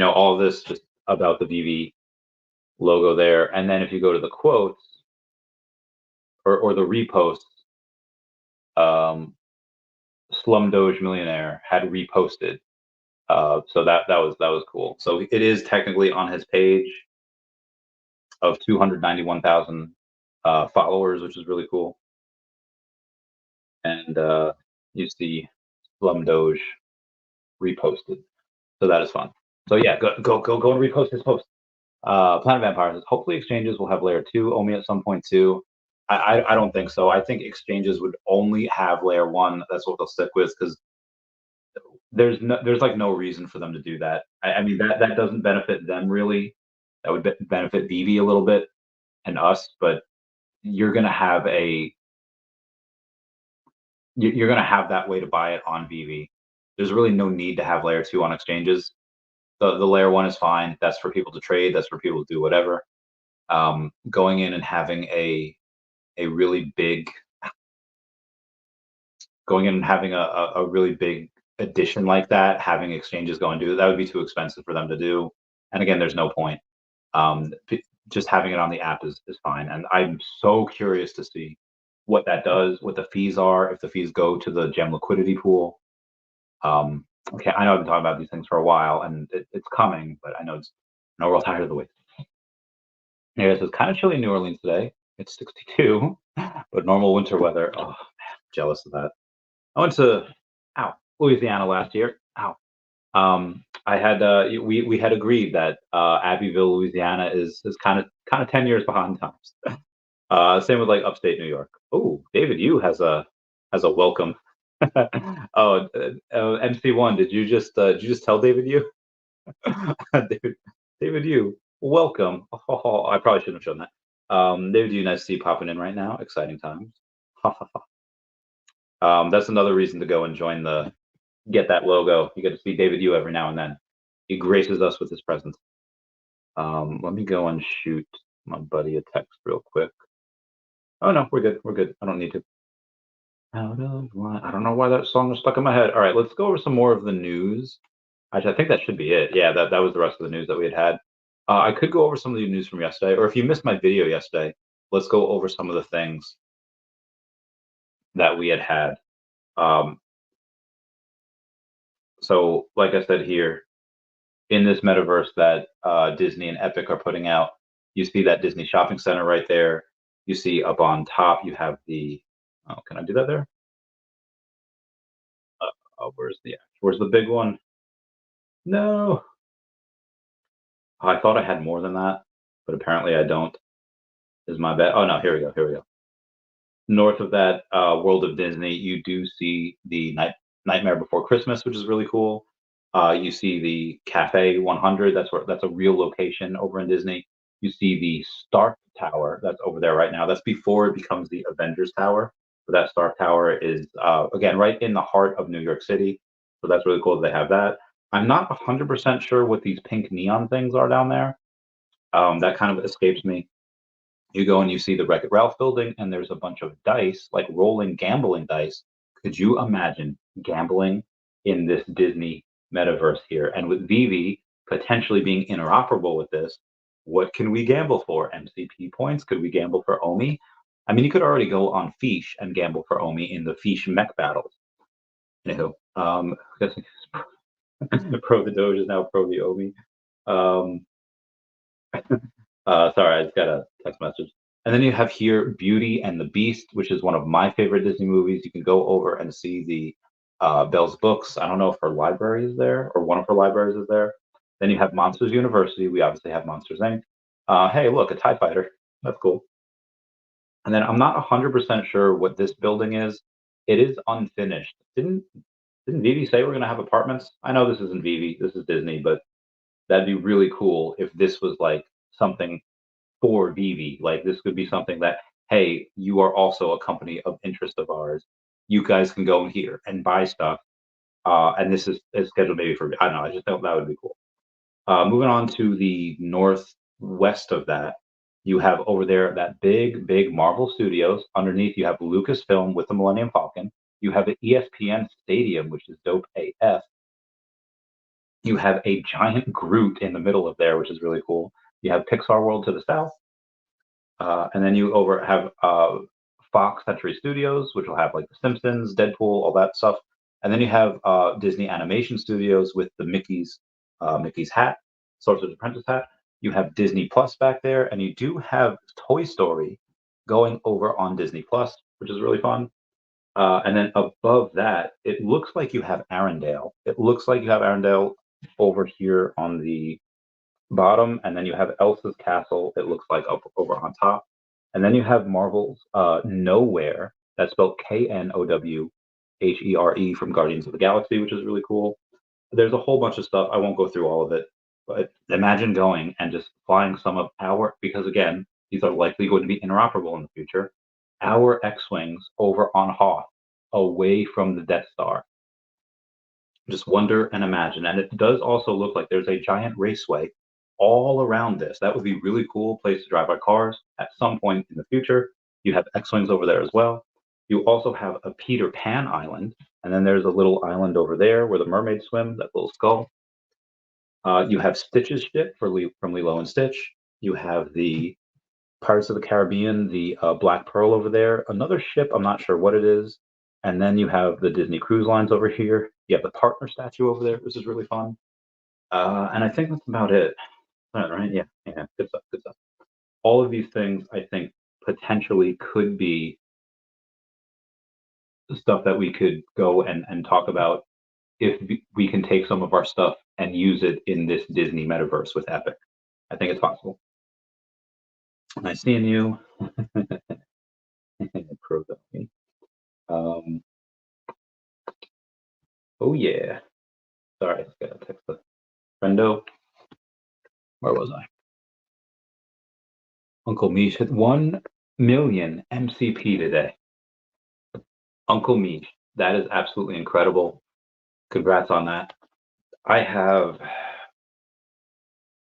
[SPEAKER 1] all this just about the VV logo there, and then if you go to the quotes or the reposts, um, Slum Doge Millionaire had reposted. So that was cool. So it is technically on his page of 291,000 followers, which is really cool. And you see Slum Doge reposted. So that is fun. So yeah, go and repost his post. Planet Vampire says, hopefully exchanges will have layer 2 OMI at some point too. I don't think so. I think exchanges would only have layer 1. That's what they'll stick with because there's like no reason for them to do that. I mean that doesn't benefit them really. That would benefit BV a little bit and us, but you're gonna have you're gonna have that way to buy it on VV. There's really no need to have layer 2 on exchanges. The layer 1 is fine. That's for people to trade. That's for people to do whatever. Going in and having a really big going in and having a really big addition like that, having exchanges go and do that would be too expensive for them to do. And again, there's no point. Um, just having it on the app is fine. And I'm so curious to see what that does, what the fees are, if the fees go to the gem liquidity pool. Okay, I know I've been talking about these things for a while, and it's coming, but I know we're all tired of the wait. Yeah, it's kind of chilly in New Orleans today. It's 62, but normal winter weather. Oh, man, jealous of that. I went to Louisiana last year. I had we had agreed that Abbeville, Louisiana is kind of 10 years behind times. Same with like upstate New York. Oh, David, you has a welcome. Oh, MC1, did you just tell David you? David, you welcome. Oh, I probably shouldn't have shown that. David, you nice to see you popping in right now. Exciting times. That's another reason to go and get that logo. You get to see David Yu every now and then. He graces us with his presence. Let me go and shoot my buddy a text real quick. Oh no, we're good. We're good. I don't need to. Out of line. I don't know why that song was stuck in my head. All right, let's go over some more of the news. Actually, I think that should be it. Yeah, that was the rest of the news that we had. I could go over some of the news from yesterday, or if you missed my video yesterday, let's go over some of the things that we had. So, like I said here, in this metaverse that Disney and Epic are putting out, you see that Disney shopping center right there. You see up on top, you have the. Oh, can I do that there? Where's the big one? No. I thought I had more than that, but apparently I don't. Is my bad. Oh no, here we go. Here we go. North of that World of Disney, you do see the Nightmare Before Christmas, which is really cool. You see the Cafe 100. That's a real location over in Disney. You see the Stark Tower that's over there right now. That's before it becomes the Avengers Tower. So that Stark Tower is again right in the heart of New York City. So that's really cool that they have that. I'm not 100% sure what these pink neon things are down there. That kind of escapes me. You go and you see the Wreck-It Ralph building, and there's a bunch of dice, like rolling gambling dice. Could you imagine gambling in this Disney metaverse here? And with Vivi potentially being interoperable with this, what can we gamble for? MCP points? Could we gamble for OMI? I mean, you could already go on Feesh and gamble for OMI in the Feesh mech battles. Anywho, Guessing pro the Doge is now pro the OMI. Um, sorry, I just got a text message. And then you have here Beauty and the Beast, which is one of my favorite Disney movies. You can go over and see the Belle's books. I don't know if her library is there or one of her libraries is there. Then you have Monsters University. We obviously have Monsters Inc. Hey, look, a TIE fighter. That's cool. And then I'm not 100% sure what this building is. It is unfinished. Didn't Vivi say we're gonna have apartments? I know this isn't Vivi, this is Disney, but that'd be really cool if this was like something for Vivi. Like this could be something that, hey, you are also a company of interest of ours. You guys can go in here and buy stuff. And this is scheduled maybe for, I don't know, I just thought that would be cool. Moving on to the northwest of that, you have over there that big Marvel Studios. Underneath, you have Lucasfilm with the Millennium Falcon. You have the ESPN Stadium, which is dope AF. You have a giant Groot in the middle of there, which is really cool. You have Pixar World to the south. And then you over have Fox Century Studios, which will have like The Simpsons, Deadpool, all that stuff. And then you have Disney Animation Studios with the Mickey's hat, Sorcerer's Apprentice hat. You have Disney Plus back there, and you do have Toy Story going over on Disney Plus, which is really fun. And then above that, it looks like you have Arendelle. It looks like you have Arendelle over here on the bottom, and then you have Elsa's castle. It looks like up over on top, and then you have Marvel's Nowhere. That's spelled Knowhere from Guardians of the Galaxy, which is really cool. There's a whole bunch of stuff. I won't go through all of it, but imagine going and just flying some of our, because again, these are likely going to be interoperable in the future, our X-Wings over on Hoth, away from the Death Star. Just wonder and imagine. And it does also look like there's a giant raceway all around this. That would be really cool place to drive our cars at some point in the future. You have X-Wings over there as well. You also have a Peter Pan island, and then there's a little island over there where the mermaids swim, that little skull. You have Stitch's ship from Lilo and Stitch. You have the Pirates of the Caribbean, the Black Pearl over there. Another ship, I'm not sure what it is. And then you have the Disney Cruise Lines over here. You have the partner statue over there, which is really fun. And I think that's about it. Right? Yeah, good stuff, good stuff. All of these things, I think, potentially could be stuff that we could go and talk about if we can take some of our stuff and use it in this Disney metaverse with Epic. I think it's possible. Nice seeing you. Oh yeah. Sorry, I just gotta text the friendo. Where was I? Uncle Mish hit 1 million MCP today. Uncle Mish, that is absolutely incredible. Congrats on that. I have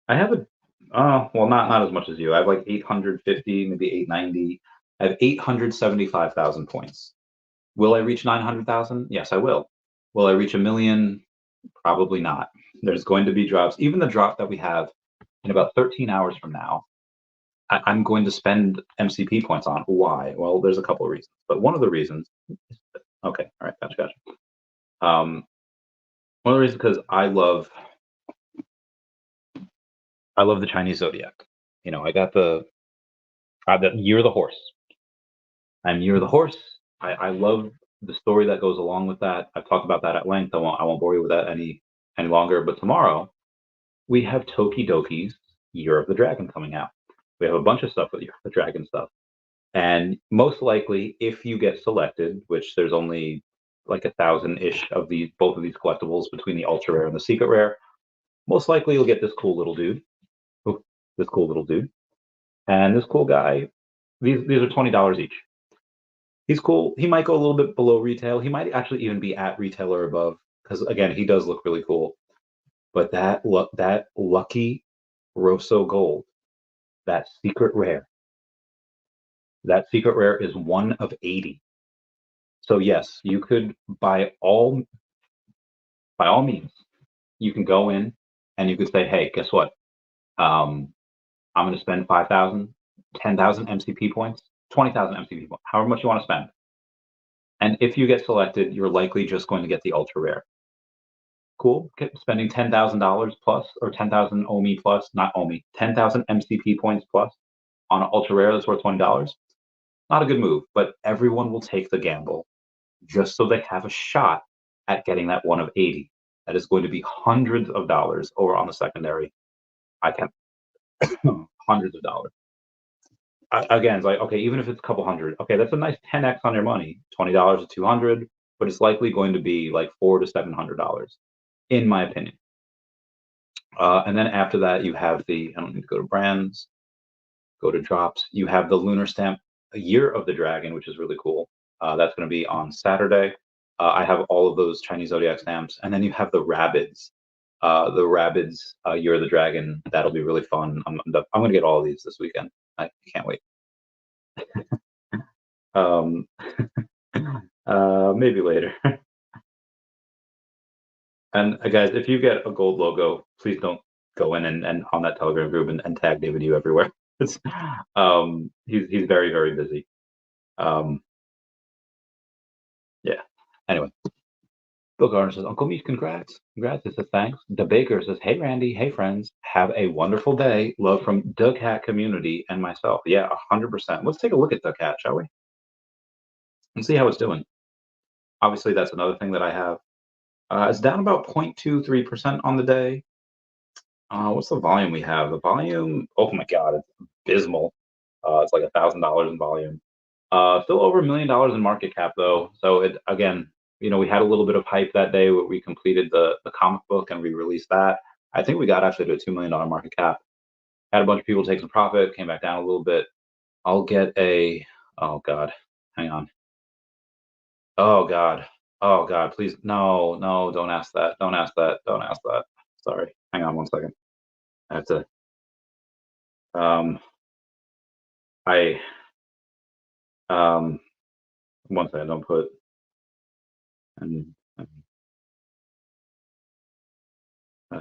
[SPEAKER 1] a well, not as much as you. I have like 850, maybe 890. I have 875,000 points. Will I reach 900,000? Yes, I will. Will I reach a million? Probably not. There's going to be drops. Even the drop that we have in about 13 hours from now, I'm going to spend MCP points on. Why? Well, there's a couple of reasons, but one of the reasons. Okay, all right, gotcha. One of the reasons because I love the Chinese zodiac. You know, I got the Year of the Horse. I'm Year of the Horse. I love the story that goes along with that. I've talked about that at length. I won't bore you with that any longer. But tomorrow we have Tokidoki's Year of the Dragon coming out. We have a bunch of stuff with Year of the Dragon stuff. And most likely, if you get selected, which there's only like 1,000-ish of both of these collectibles between the ultra rare and the secret rare, most likely you'll get this cool little dude. Ooh, this cool little dude. And this cool guy, these are $20 each. He's cool. He might go a little bit below retail. He might actually even be at retail or above, because again, he does look really cool. But that lucky Rosso Gold, that secret rare is one of 80. So yes, you could by all means, you can go in and you could say, hey, guess what? I'm going to spend 5,000, 10,000 MCP points, 20,000 MCP points, however much you want to spend. And if you get selected, you're likely just going to get the ultra rare. Cool. Spending $10,000 plus or 10,000 OMI plus, not OMI, 10,000 MCP points plus on an ultra rare that's worth $20. Not a good move, but everyone will take the gamble just so they have a shot at getting that one of 80. That is going to be hundreds of dollars over on the secondary. I can hundreds of dollars. Again, it's like, okay, even if it's a couple hundred, okay, that's a nice 10x on your money. $20 to 200, but it's likely going to be like $400 to $700, in my opinion. And then after that, you have I don't need to go to brands, go to drops. You have the lunar stamp, a year of the dragon, which is really cool. That's going to be on Saturday. I have all of those Chinese zodiac stamps, and then you have the rabbits. Year of the dragon. That'll be really fun. I'm going to get all of these this weekend. I can't wait. Um, maybe later. And guys, if you get a gold logo, please don't go in and on that Telegram group and tag David you everywhere. It's, he's very, very busy. Yeah. Anyway, Bill Gardner says, Uncle Meech, congrats. Congrats. It says thanks. The Baker says, hey Randy, hey friends, have a wonderful day. Love from Doug Hat community and myself. Yeah, 100%. Let's take a look at Doug Hat, shall we? And see how it's doing. Obviously, that's another thing that I have. It's down about 0.23% on the day. What's the volume we have? The volume, oh my God, it's abysmal. It's like $1,000 in volume. Still over $1 million in market cap though. So it again, we had a little bit of hype that day where we completed the comic book and we released that. I think we got actually to a $2 million market cap. Had a bunch of people take some profit, came back down a little bit. I'll get oh God, hang on. Oh God. Oh God, please. No, no, don't ask that. Don't ask that. Don't ask that. Sorry. Hang on one second. I have to um I one second, don't put and uh,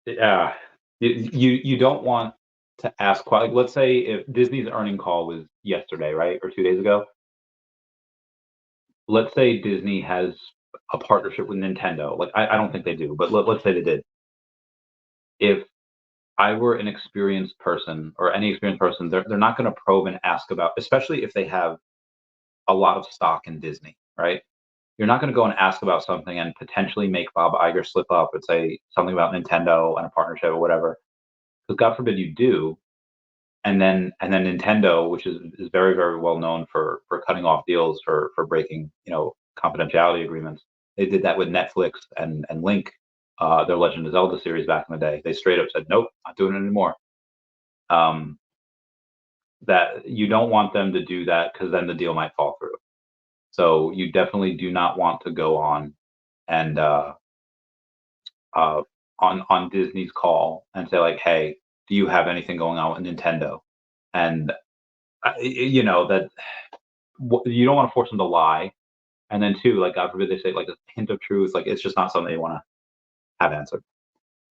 [SPEAKER 1] yeah. You don't want to ask like let's say if Disney's earning call was yesterday, right? Or 2 days ago. Let's say Disney has a partnership with Nintendo. Like I don't think they do, but let's say they did. If I were an experienced person or any experienced person, they're not going to probe and ask about, especially if they have a lot of stock in Disney, right? You're not going to go and ask about something and potentially make Bob Iger slip up and say something about Nintendo and a partnership or whatever. Because God forbid you do, and then Nintendo, which is very very well known for cutting off deals for breaking confidentiality agreements. They did that with Netflix and Link, their Legend of Zelda series back in the day. They straight up said, nope, not doing it anymore. Um, that you don't want them to do that because then the deal might fall through. So you definitely do not want to go on and uh, on Disney's call and say like, hey, do you have anything going on with Nintendo? And that you don't want to force them to lie. And then two, like God forbid they say like a hint of truth, like it's just not something you want to have answered.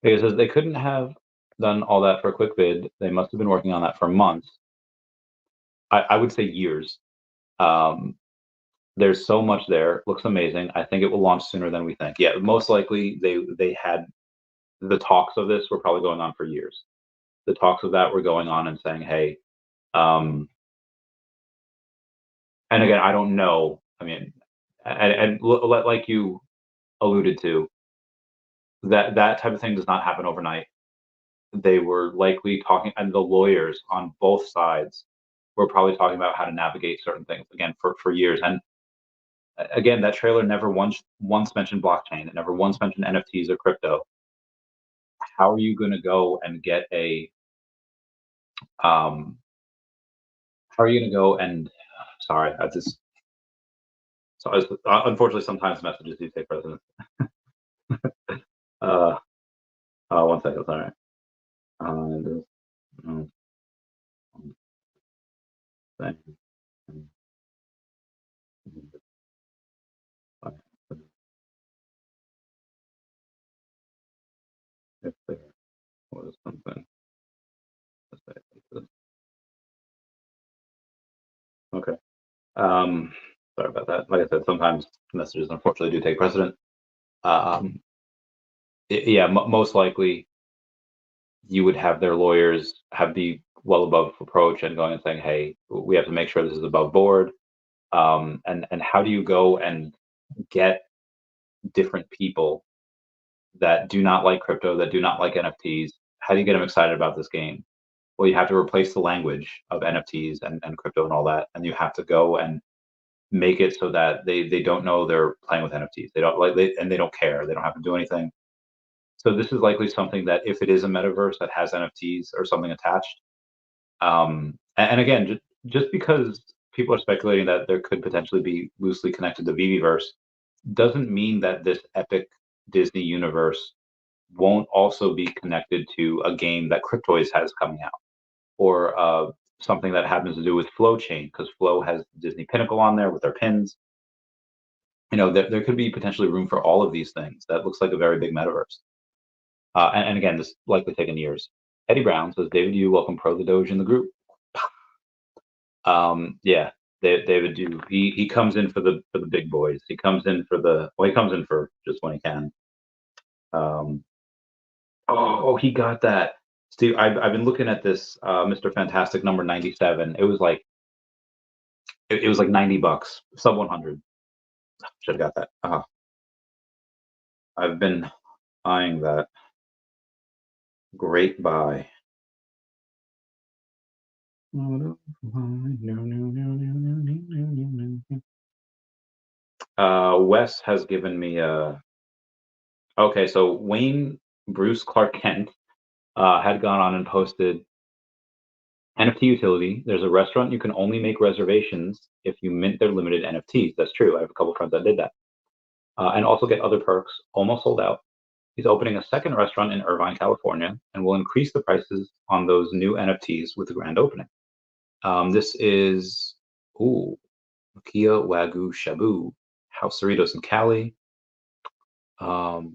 [SPEAKER 1] Because they couldn't have done all that for a quick bid. They must have been working on that for months. I would say years. Um, there's so much there. Looks amazing. I think it will launch sooner than we think. Yeah, most likely they had the talks of this were probably going on for years. The talks of that were going on and saying, hey, and again, I don't know. I mean, and like you alluded to, that type of thing does not happen overnight. They were likely talking, and the lawyers on both sides were probably talking about how to navigate certain things again for years. And again, that trailer never once mentioned blockchain. It never once mentioned NFTs or crypto. How are you going to go and get a how are you going to go and sorry, I just so unfortunately sometimes messages do take precedence. uh, one second, sorry. This, um, thing, if there was something to say like this. Okay. Um, Sorry about that. Like I said, sometimes messages unfortunately do take precedent. Um, yeah, most likely you would have their lawyers have the well above approach and going and saying, "Hey, we have to make sure this is above board." And how do you go and get different people that do not like crypto, that do not like NFTs? How do you get them excited about this game? Well, you have to replace the language of NFTs and crypto and all that, and you have to go and make it so that they don't know they're playing with NFTs. They don't like and they don't care. They don't have to do anything. So this is likely something that if it is a metaverse that has NFTs or something attached, and again, just because people are speculating that there could potentially be loosely connected to Veveverse, doesn't mean that this epic Disney universe won't also be connected to a game that Cryptoids has coming out, or something that happens to do with Flow Chain, because Flow has Disney Pinnacle on there with their pins. There could be potentially room for all of these things. That looks like a very big metaverse. And again, this likely taken years. Eddie Brown says, David, you welcome Pro the Doge in the group. Yeah, David, do he comes in for the big boys. He comes in for he comes in for just when he can. Um, he got that. Steve, I've been looking at this Mr. Fantastic number 97. It was like $90, sub 100. Should have got that. I've been eyeing that. Great buy. Wes has given me a. Okay, so Wayne Bruce Clark Kent had gone on and posted NFT utility. There's a restaurant you can only make reservations if you mint their limited NFTs. That's true. I have a couple friends that did that, and also get other perks. Almost sold out. He's opening a second restaurant in Irvine, California, and will increase the prices on those new NFTs with the grand opening. This is Kia Wagyu Shabu, House Cerritos in Cali. Damn,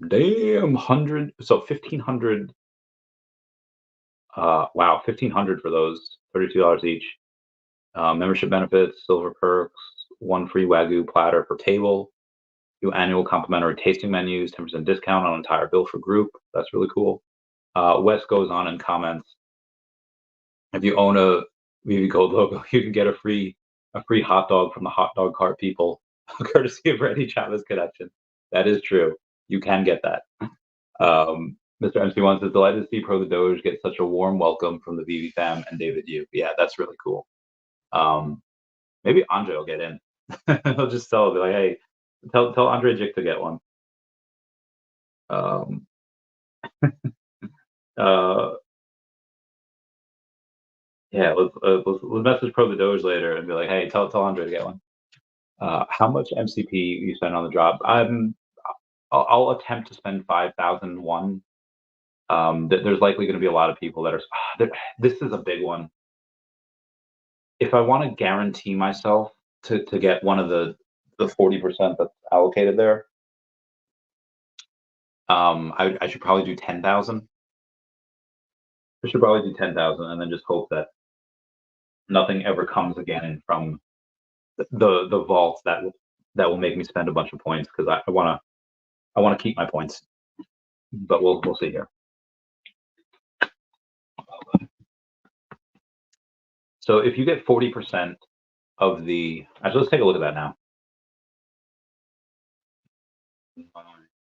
[SPEAKER 1] 1,500. Wow, 1,500 for those, $32 each. Membership benefits, silver perks, one free Wagyu platter per table, two annual complimentary tasting menus, 10% discount on entire bill for group. That's really cool. Wes goes on and comments, if you own a VV Gold logo, you can get a free hot dog from the hot dog cart people, courtesy of Randy Chavez Connection. That is true. You can get that. Mr. MC1 says, delighted to see Pro the Doge get such a warm welcome from the VV fam and David Yu. Yeah, that's really cool. Maybe Andre will get in. He'll just tell him, like, hey, tell Andre Jick to get one. Um, uh, yeah, let's message Pro the Doge later and be like, hey, tell Andre to get one. How much MCP you spend on the drop? I'll attempt to spend 5,001. There's likely going to be a lot of people that are. This is a big one. If I want to guarantee myself to get one of the 40% that's allocated there, I should probably do 10,000. I should probably do 10,000 and then just hope that nothing ever comes again from the vault that will make me spend a bunch of points, because I want to keep my points. But we'll see here. So if you get 40% of the, actually, let's take a look at that now.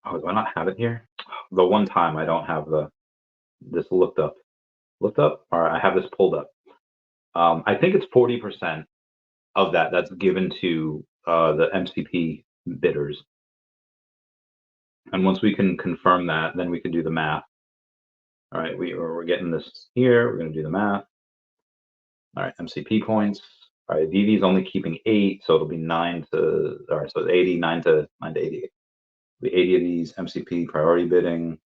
[SPEAKER 1] Oh, do I not have it here? The one time I don't have this looked up, or I have this pulled up. I think it's 40% of that's given to the MCP bidders. And once we can confirm that, then we can do the math. All right, we're getting this here. We're going to do the math. All right, MCP points. All right, VV's only keeping 8, so it'll be 9 to. All right, so it's 80, 9 to 80. It'll be 80 of these MCP priority bidding.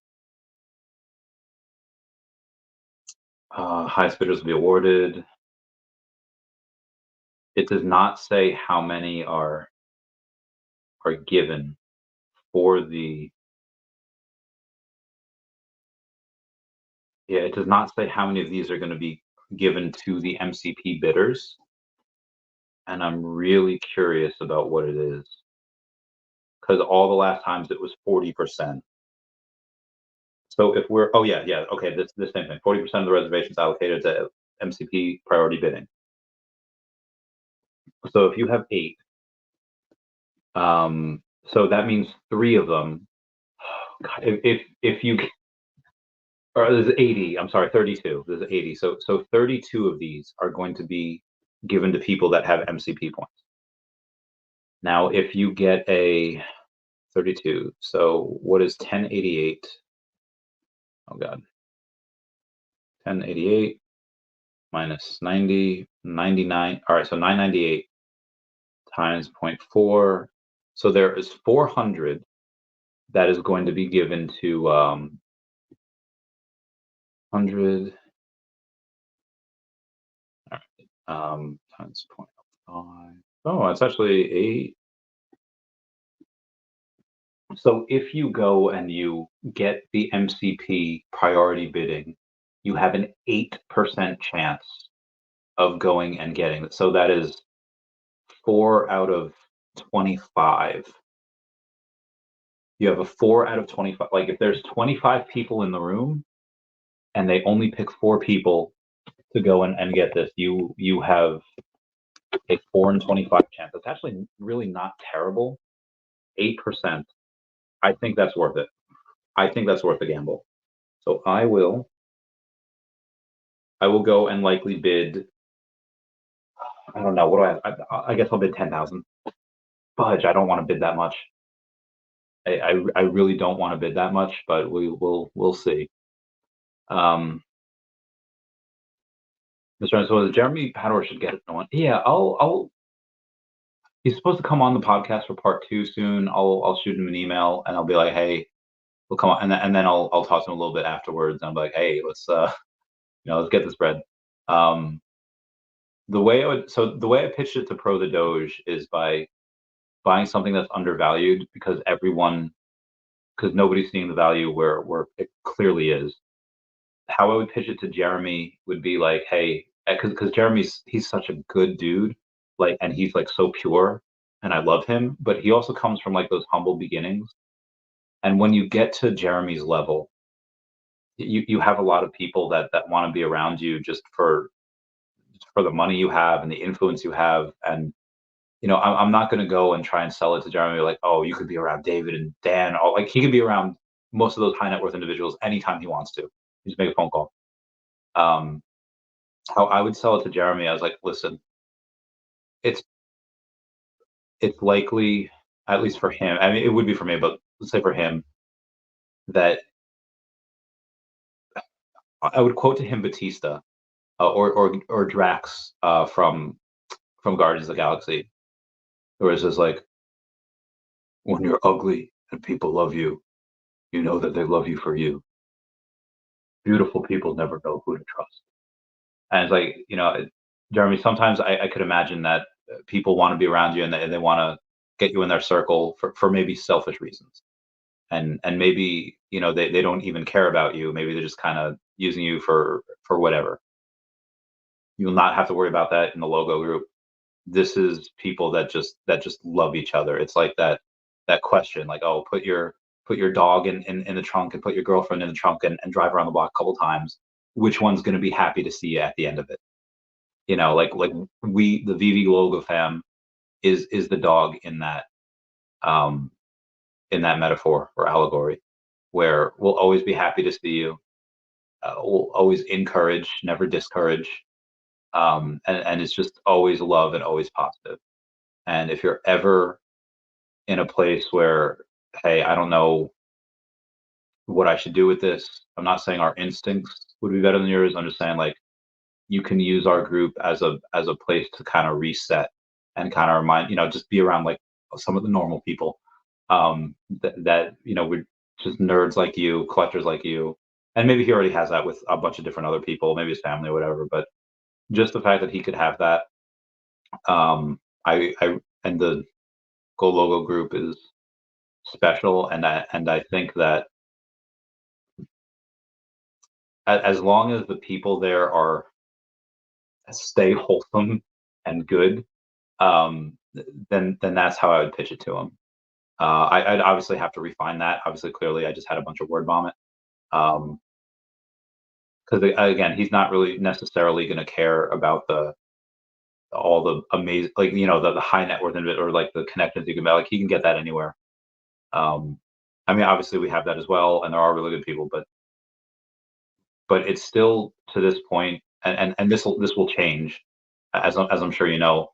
[SPEAKER 1] Highest bidders will be awarded. It does not say how many are given for the. Yeah, it does not say how many of these are going to be given to the MCP bidders. and I'm really curious about what it is because all the last times it was 40%. So if we're, oh yeah, yeah, okay, this same thing. 40% of the reservations allocated to MCP priority bidding. So if you have 8, so that means 3 of them. God, if you or there's 80, I'm sorry, 32. There's 80. So 32 of these are going to be given to people that have MCP points. Now, if you get a 32, so what is 1088? Oh God, 1088 minus 90, 99. All right, so 998 times 0.4. So there is 400 that is going to be given to 100 times 0.5. Oh, it's actually 8. So if you go and you get the MCP priority bidding, you have an 8% chance of going and getting it. So that is 4 out of 25. You have a 4 out of 25. Like if there's 25 people in the room and they only pick 4 people to go and get this, you have a 4 in 25 chance. That's actually really not terrible. 8%. I think that's worth it. I think that's worth the gamble. So I will go and likely bid. I don't know. What do I have? I guess I'll bid 10,000. Fudge, I don't want to bid that much. I really don't want to bid that much, but we'll see. Mr. So Jeremy Pador should get one. Yeah, I'll. He's supposed to come on the podcast for part 2 soon. I'll shoot him an email and I'll be like, hey, we'll come on, and then I'll talk to him a little bit afterwards. And I'm like, hey, let's let's get this bread. The way I pitched it to Pro the Doge is by buying something that's undervalued because nobody's seeing the value where it clearly is. How I would pitch it to Jeremy would be like, hey, because he's such a good dude, like, and he's like so pure, and I love him, but he also comes from like those humble beginnings. And when you get to Jeremy's level, you have a lot of people that want to be around you just for the money you have and the influence you have. And I'm not going to go and try and sell it to Jeremy like, oh, you could be around David and Dan, or like he could be around most of those high net worth individuals anytime he wants to. Just make a phone call. How I would sell it to Jeremy, I was like, listen, it's likely, at least for him. I mean, it would be for me, but let's say for him that I would quote to him Batista or Drax from Guardians of the Galaxy, where it's just like, when you're ugly and people love you, you know that they love you for you. Beautiful people never know who to trust. And it's like, Jeremy, sometimes I could imagine that people want to be around you and they want to get you in their circle for maybe selfish reasons. And maybe, they don't even care about you. Maybe they're just kind of using you for whatever. You will not have to worry about that in the logo group. This is people that just love each other. It's like that question, like, oh, put your dog in the trunk and put your girlfriend in the trunk and drive around the block a couple times. Which one's going to be happy to see you at the end of it? Like the Veve logo fam is the dog um in that metaphor or allegory, where we'll always be happy to see you. We'll always encourage, never discourage, and it's just always love and always positive. And if you're ever in a place where, hey, I don't know what I should do with this, I'm not saying our instincts would be better than yours. I'm just saying, like, you can use our group as a place to kind of reset and kind of remind, just be around like some of the normal people, that we're just nerds like you, collectors like you. And maybe he already has that with a bunch of different other people, maybe his family or whatever. But just the fact that he could have that, I and the Go Logo group is special, and I think that as long as the people there are stay wholesome and good, then that's how I would pitch it to him. I'd obviously have to refine that. Obviously, clearly, I just had a bunch of word vomit. Because again, he's not really necessarily going to care about the all the amazing, like the high net worth or like the connections you can make. Like he can get that anywhere. Um, I mean, obviously, we have that as well, and there are really good people, but it's still to this point, and this will change, as I'm sure you know,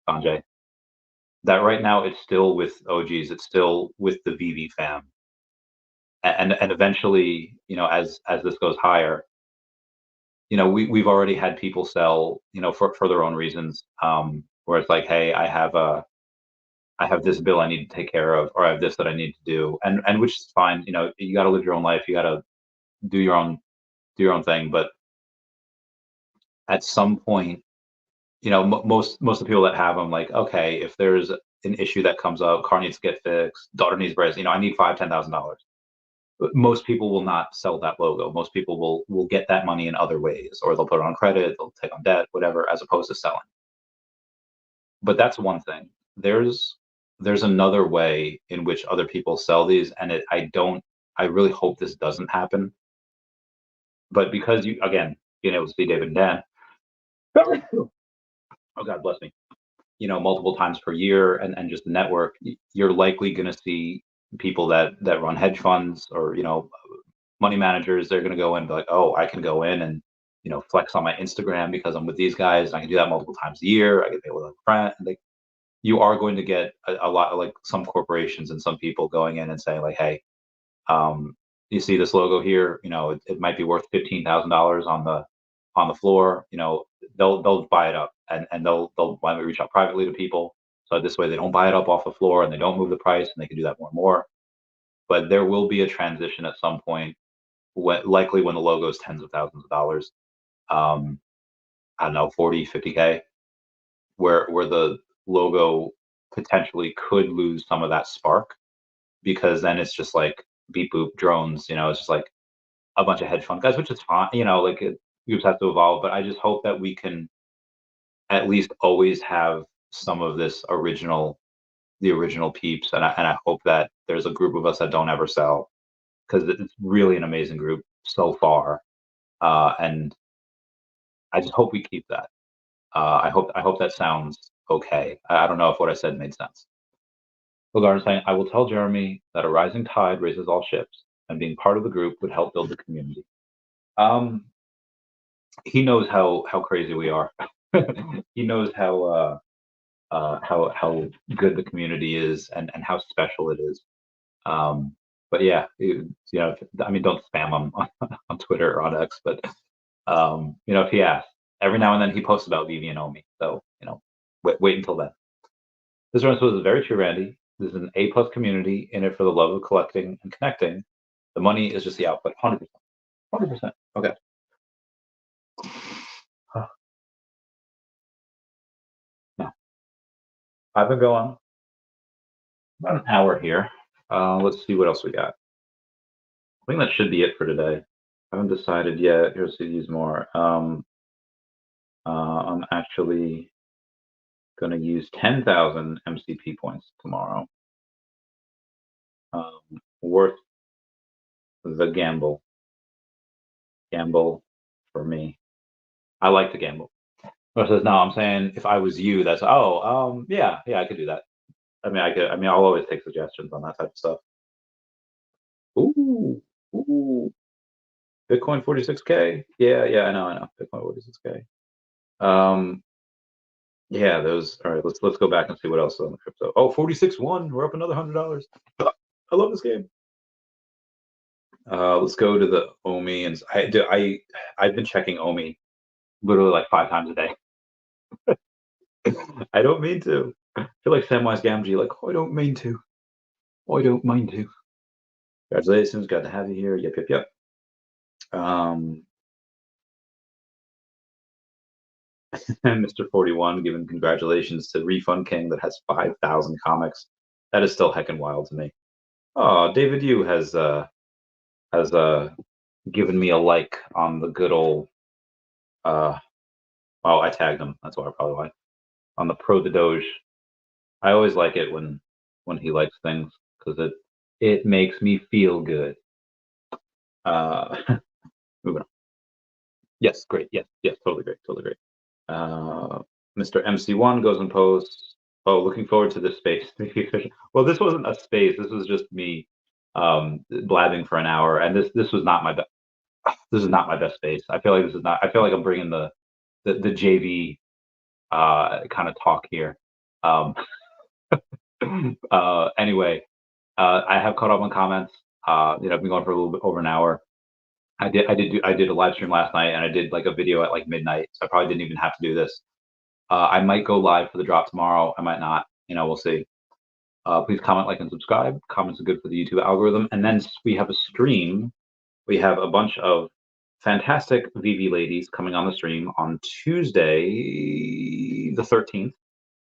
[SPEAKER 1] Sanjay, that right now it's still with OGs, it's still with the Veve fam, and eventually, as this goes higher, we've already had people sell, for their own reasons, where it's like, hey, I have this bill I need to take care of, or I have this that I need to do, and which is fine. You got to live your own life, you got to do your own thing, but at some point, most of the people that have them, like, okay, if there's an issue that comes up, car needs to get fixed, daughter needs braces, I need $5,000, $10,000. But most people will not sell that logo. Most people will get that money in other ways, or they'll put it on credit, they'll take on debt, whatever, as opposed to selling. But that's one thing. There's another way in which other people sell these, and I really hope this doesn't happen. But because you, again, being able to see David and Dan, oh God bless me, multiple times per year, and just the network, you're likely going to see people that run hedge funds, or money managers. They're going to go in and be like, oh, I can go in and flex on my Instagram because I'm with these guys, and I can do that multiple times a year. I can pay with a friend. You are going to get a lot of, like, some corporations and some people going in and saying, like, hey, you see this logo here, it might be worth $15,000 on the floor. They'll buy it up, and they'll want to reach out privately to people, so this way they don't buy it up off the floor and they don't move the price, and they can do that more and more. But there will be a transition at some point, likely when the logo is tens of thousands of dollars. I don't know, 40, 50K, where the logo potentially could lose some of that spark, because then it's just like beep boop drones. It's just like a bunch of hedge fund guys, which is fine. Like, groups have to evolve, but I just hope that we can at least always have some of this the original peeps, and I hope that there's a group of us that don't ever sell, because it's really an amazing group so far, and I just hope we keep that. I hope that sounds okay. I don't know if what I said made sense. Lagarde saying, I will tell Jeremy that a rising tide raises all ships, and being part of the group would help build the community. Um, he knows how crazy we are. He knows how good the community is, and how special it is. But yeah, I mean, don't spam him on Twitter or on X, but if he asks, every now and then he posts about Veve and OMI. So wait until then. This response was very true, Randy. This is an A+ community in it for the love of collecting and connecting. The money is just the output. 100%. 100%. Okay. Now, I've been going about an hour here. Let's see what else we got. I think that should be it for today. I haven't decided yet. Here's to use more. I'm actually going to use 10,000 MCP points tomorrow. Worth the gamble. Gamble for me. I like to gamble. Or says, no, I'm saying if I was you, that's, yeah, I could do that. I mean, I'll always take suggestions on that type of stuff. Ooh. Bitcoin 46K. Yeah, I know. Bitcoin 46K. Yeah, those. All right, let's go back and see what else is on the crypto. Oh, 46.1. We're up another $100. I love this game. Let's go to the OMI, and I've been checking OMI literally like 5 times a day. I don't mean to. I feel like Samwise Gamgee, like, I don't mean to. I don't mind to. Congratulations, glad to have you here. Yep. Mr. 41 giving congratulations to Refund King that has 5,000 comics. That is still heckin' wild to me. Oh, David Yu has given me a like on the good old. I tagged him. That's why, probably why. on the Pro the Doge. I always like it when he likes things because it makes me feel good. Moving on. Yes, great. Yes, totally great, totally great. Mr. MC1 goes and posts. Oh, looking forward to this space. Well, this wasn't a space. This was just me blabbing for an hour, and this was not my best. This is not my best space. I feel like this is not. I feel like I'm bringing the JV kind of talk here. Anyway, I have caught up on comments. I've been going for a little bit over an hour. I did a live stream last night, and I did like a video at like midnight, so I probably didn't even have to do this. I might go live for the drop tomorrow. I might not. We'll see. Please comment, like, and subscribe. Comments are good for the YouTube algorithm. And then we have a stream. We have a bunch of fantastic Veve ladies coming on the stream on Tuesday, the 13th.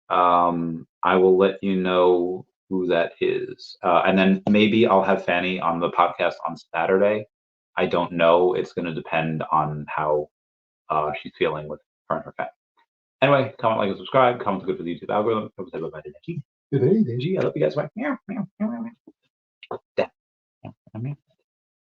[SPEAKER 1] I will let you know who that is. And then maybe I'll have Fanny on the podcast on Saturday. I don't know. It's going to depend on how she's feeling with her and her family. Anyway, comment, like, and subscribe. Comments are good for the YouTube algorithm. I will say bye-bye to Nikki. Good day, Denji. I love you guys. Bye. Meow, meow.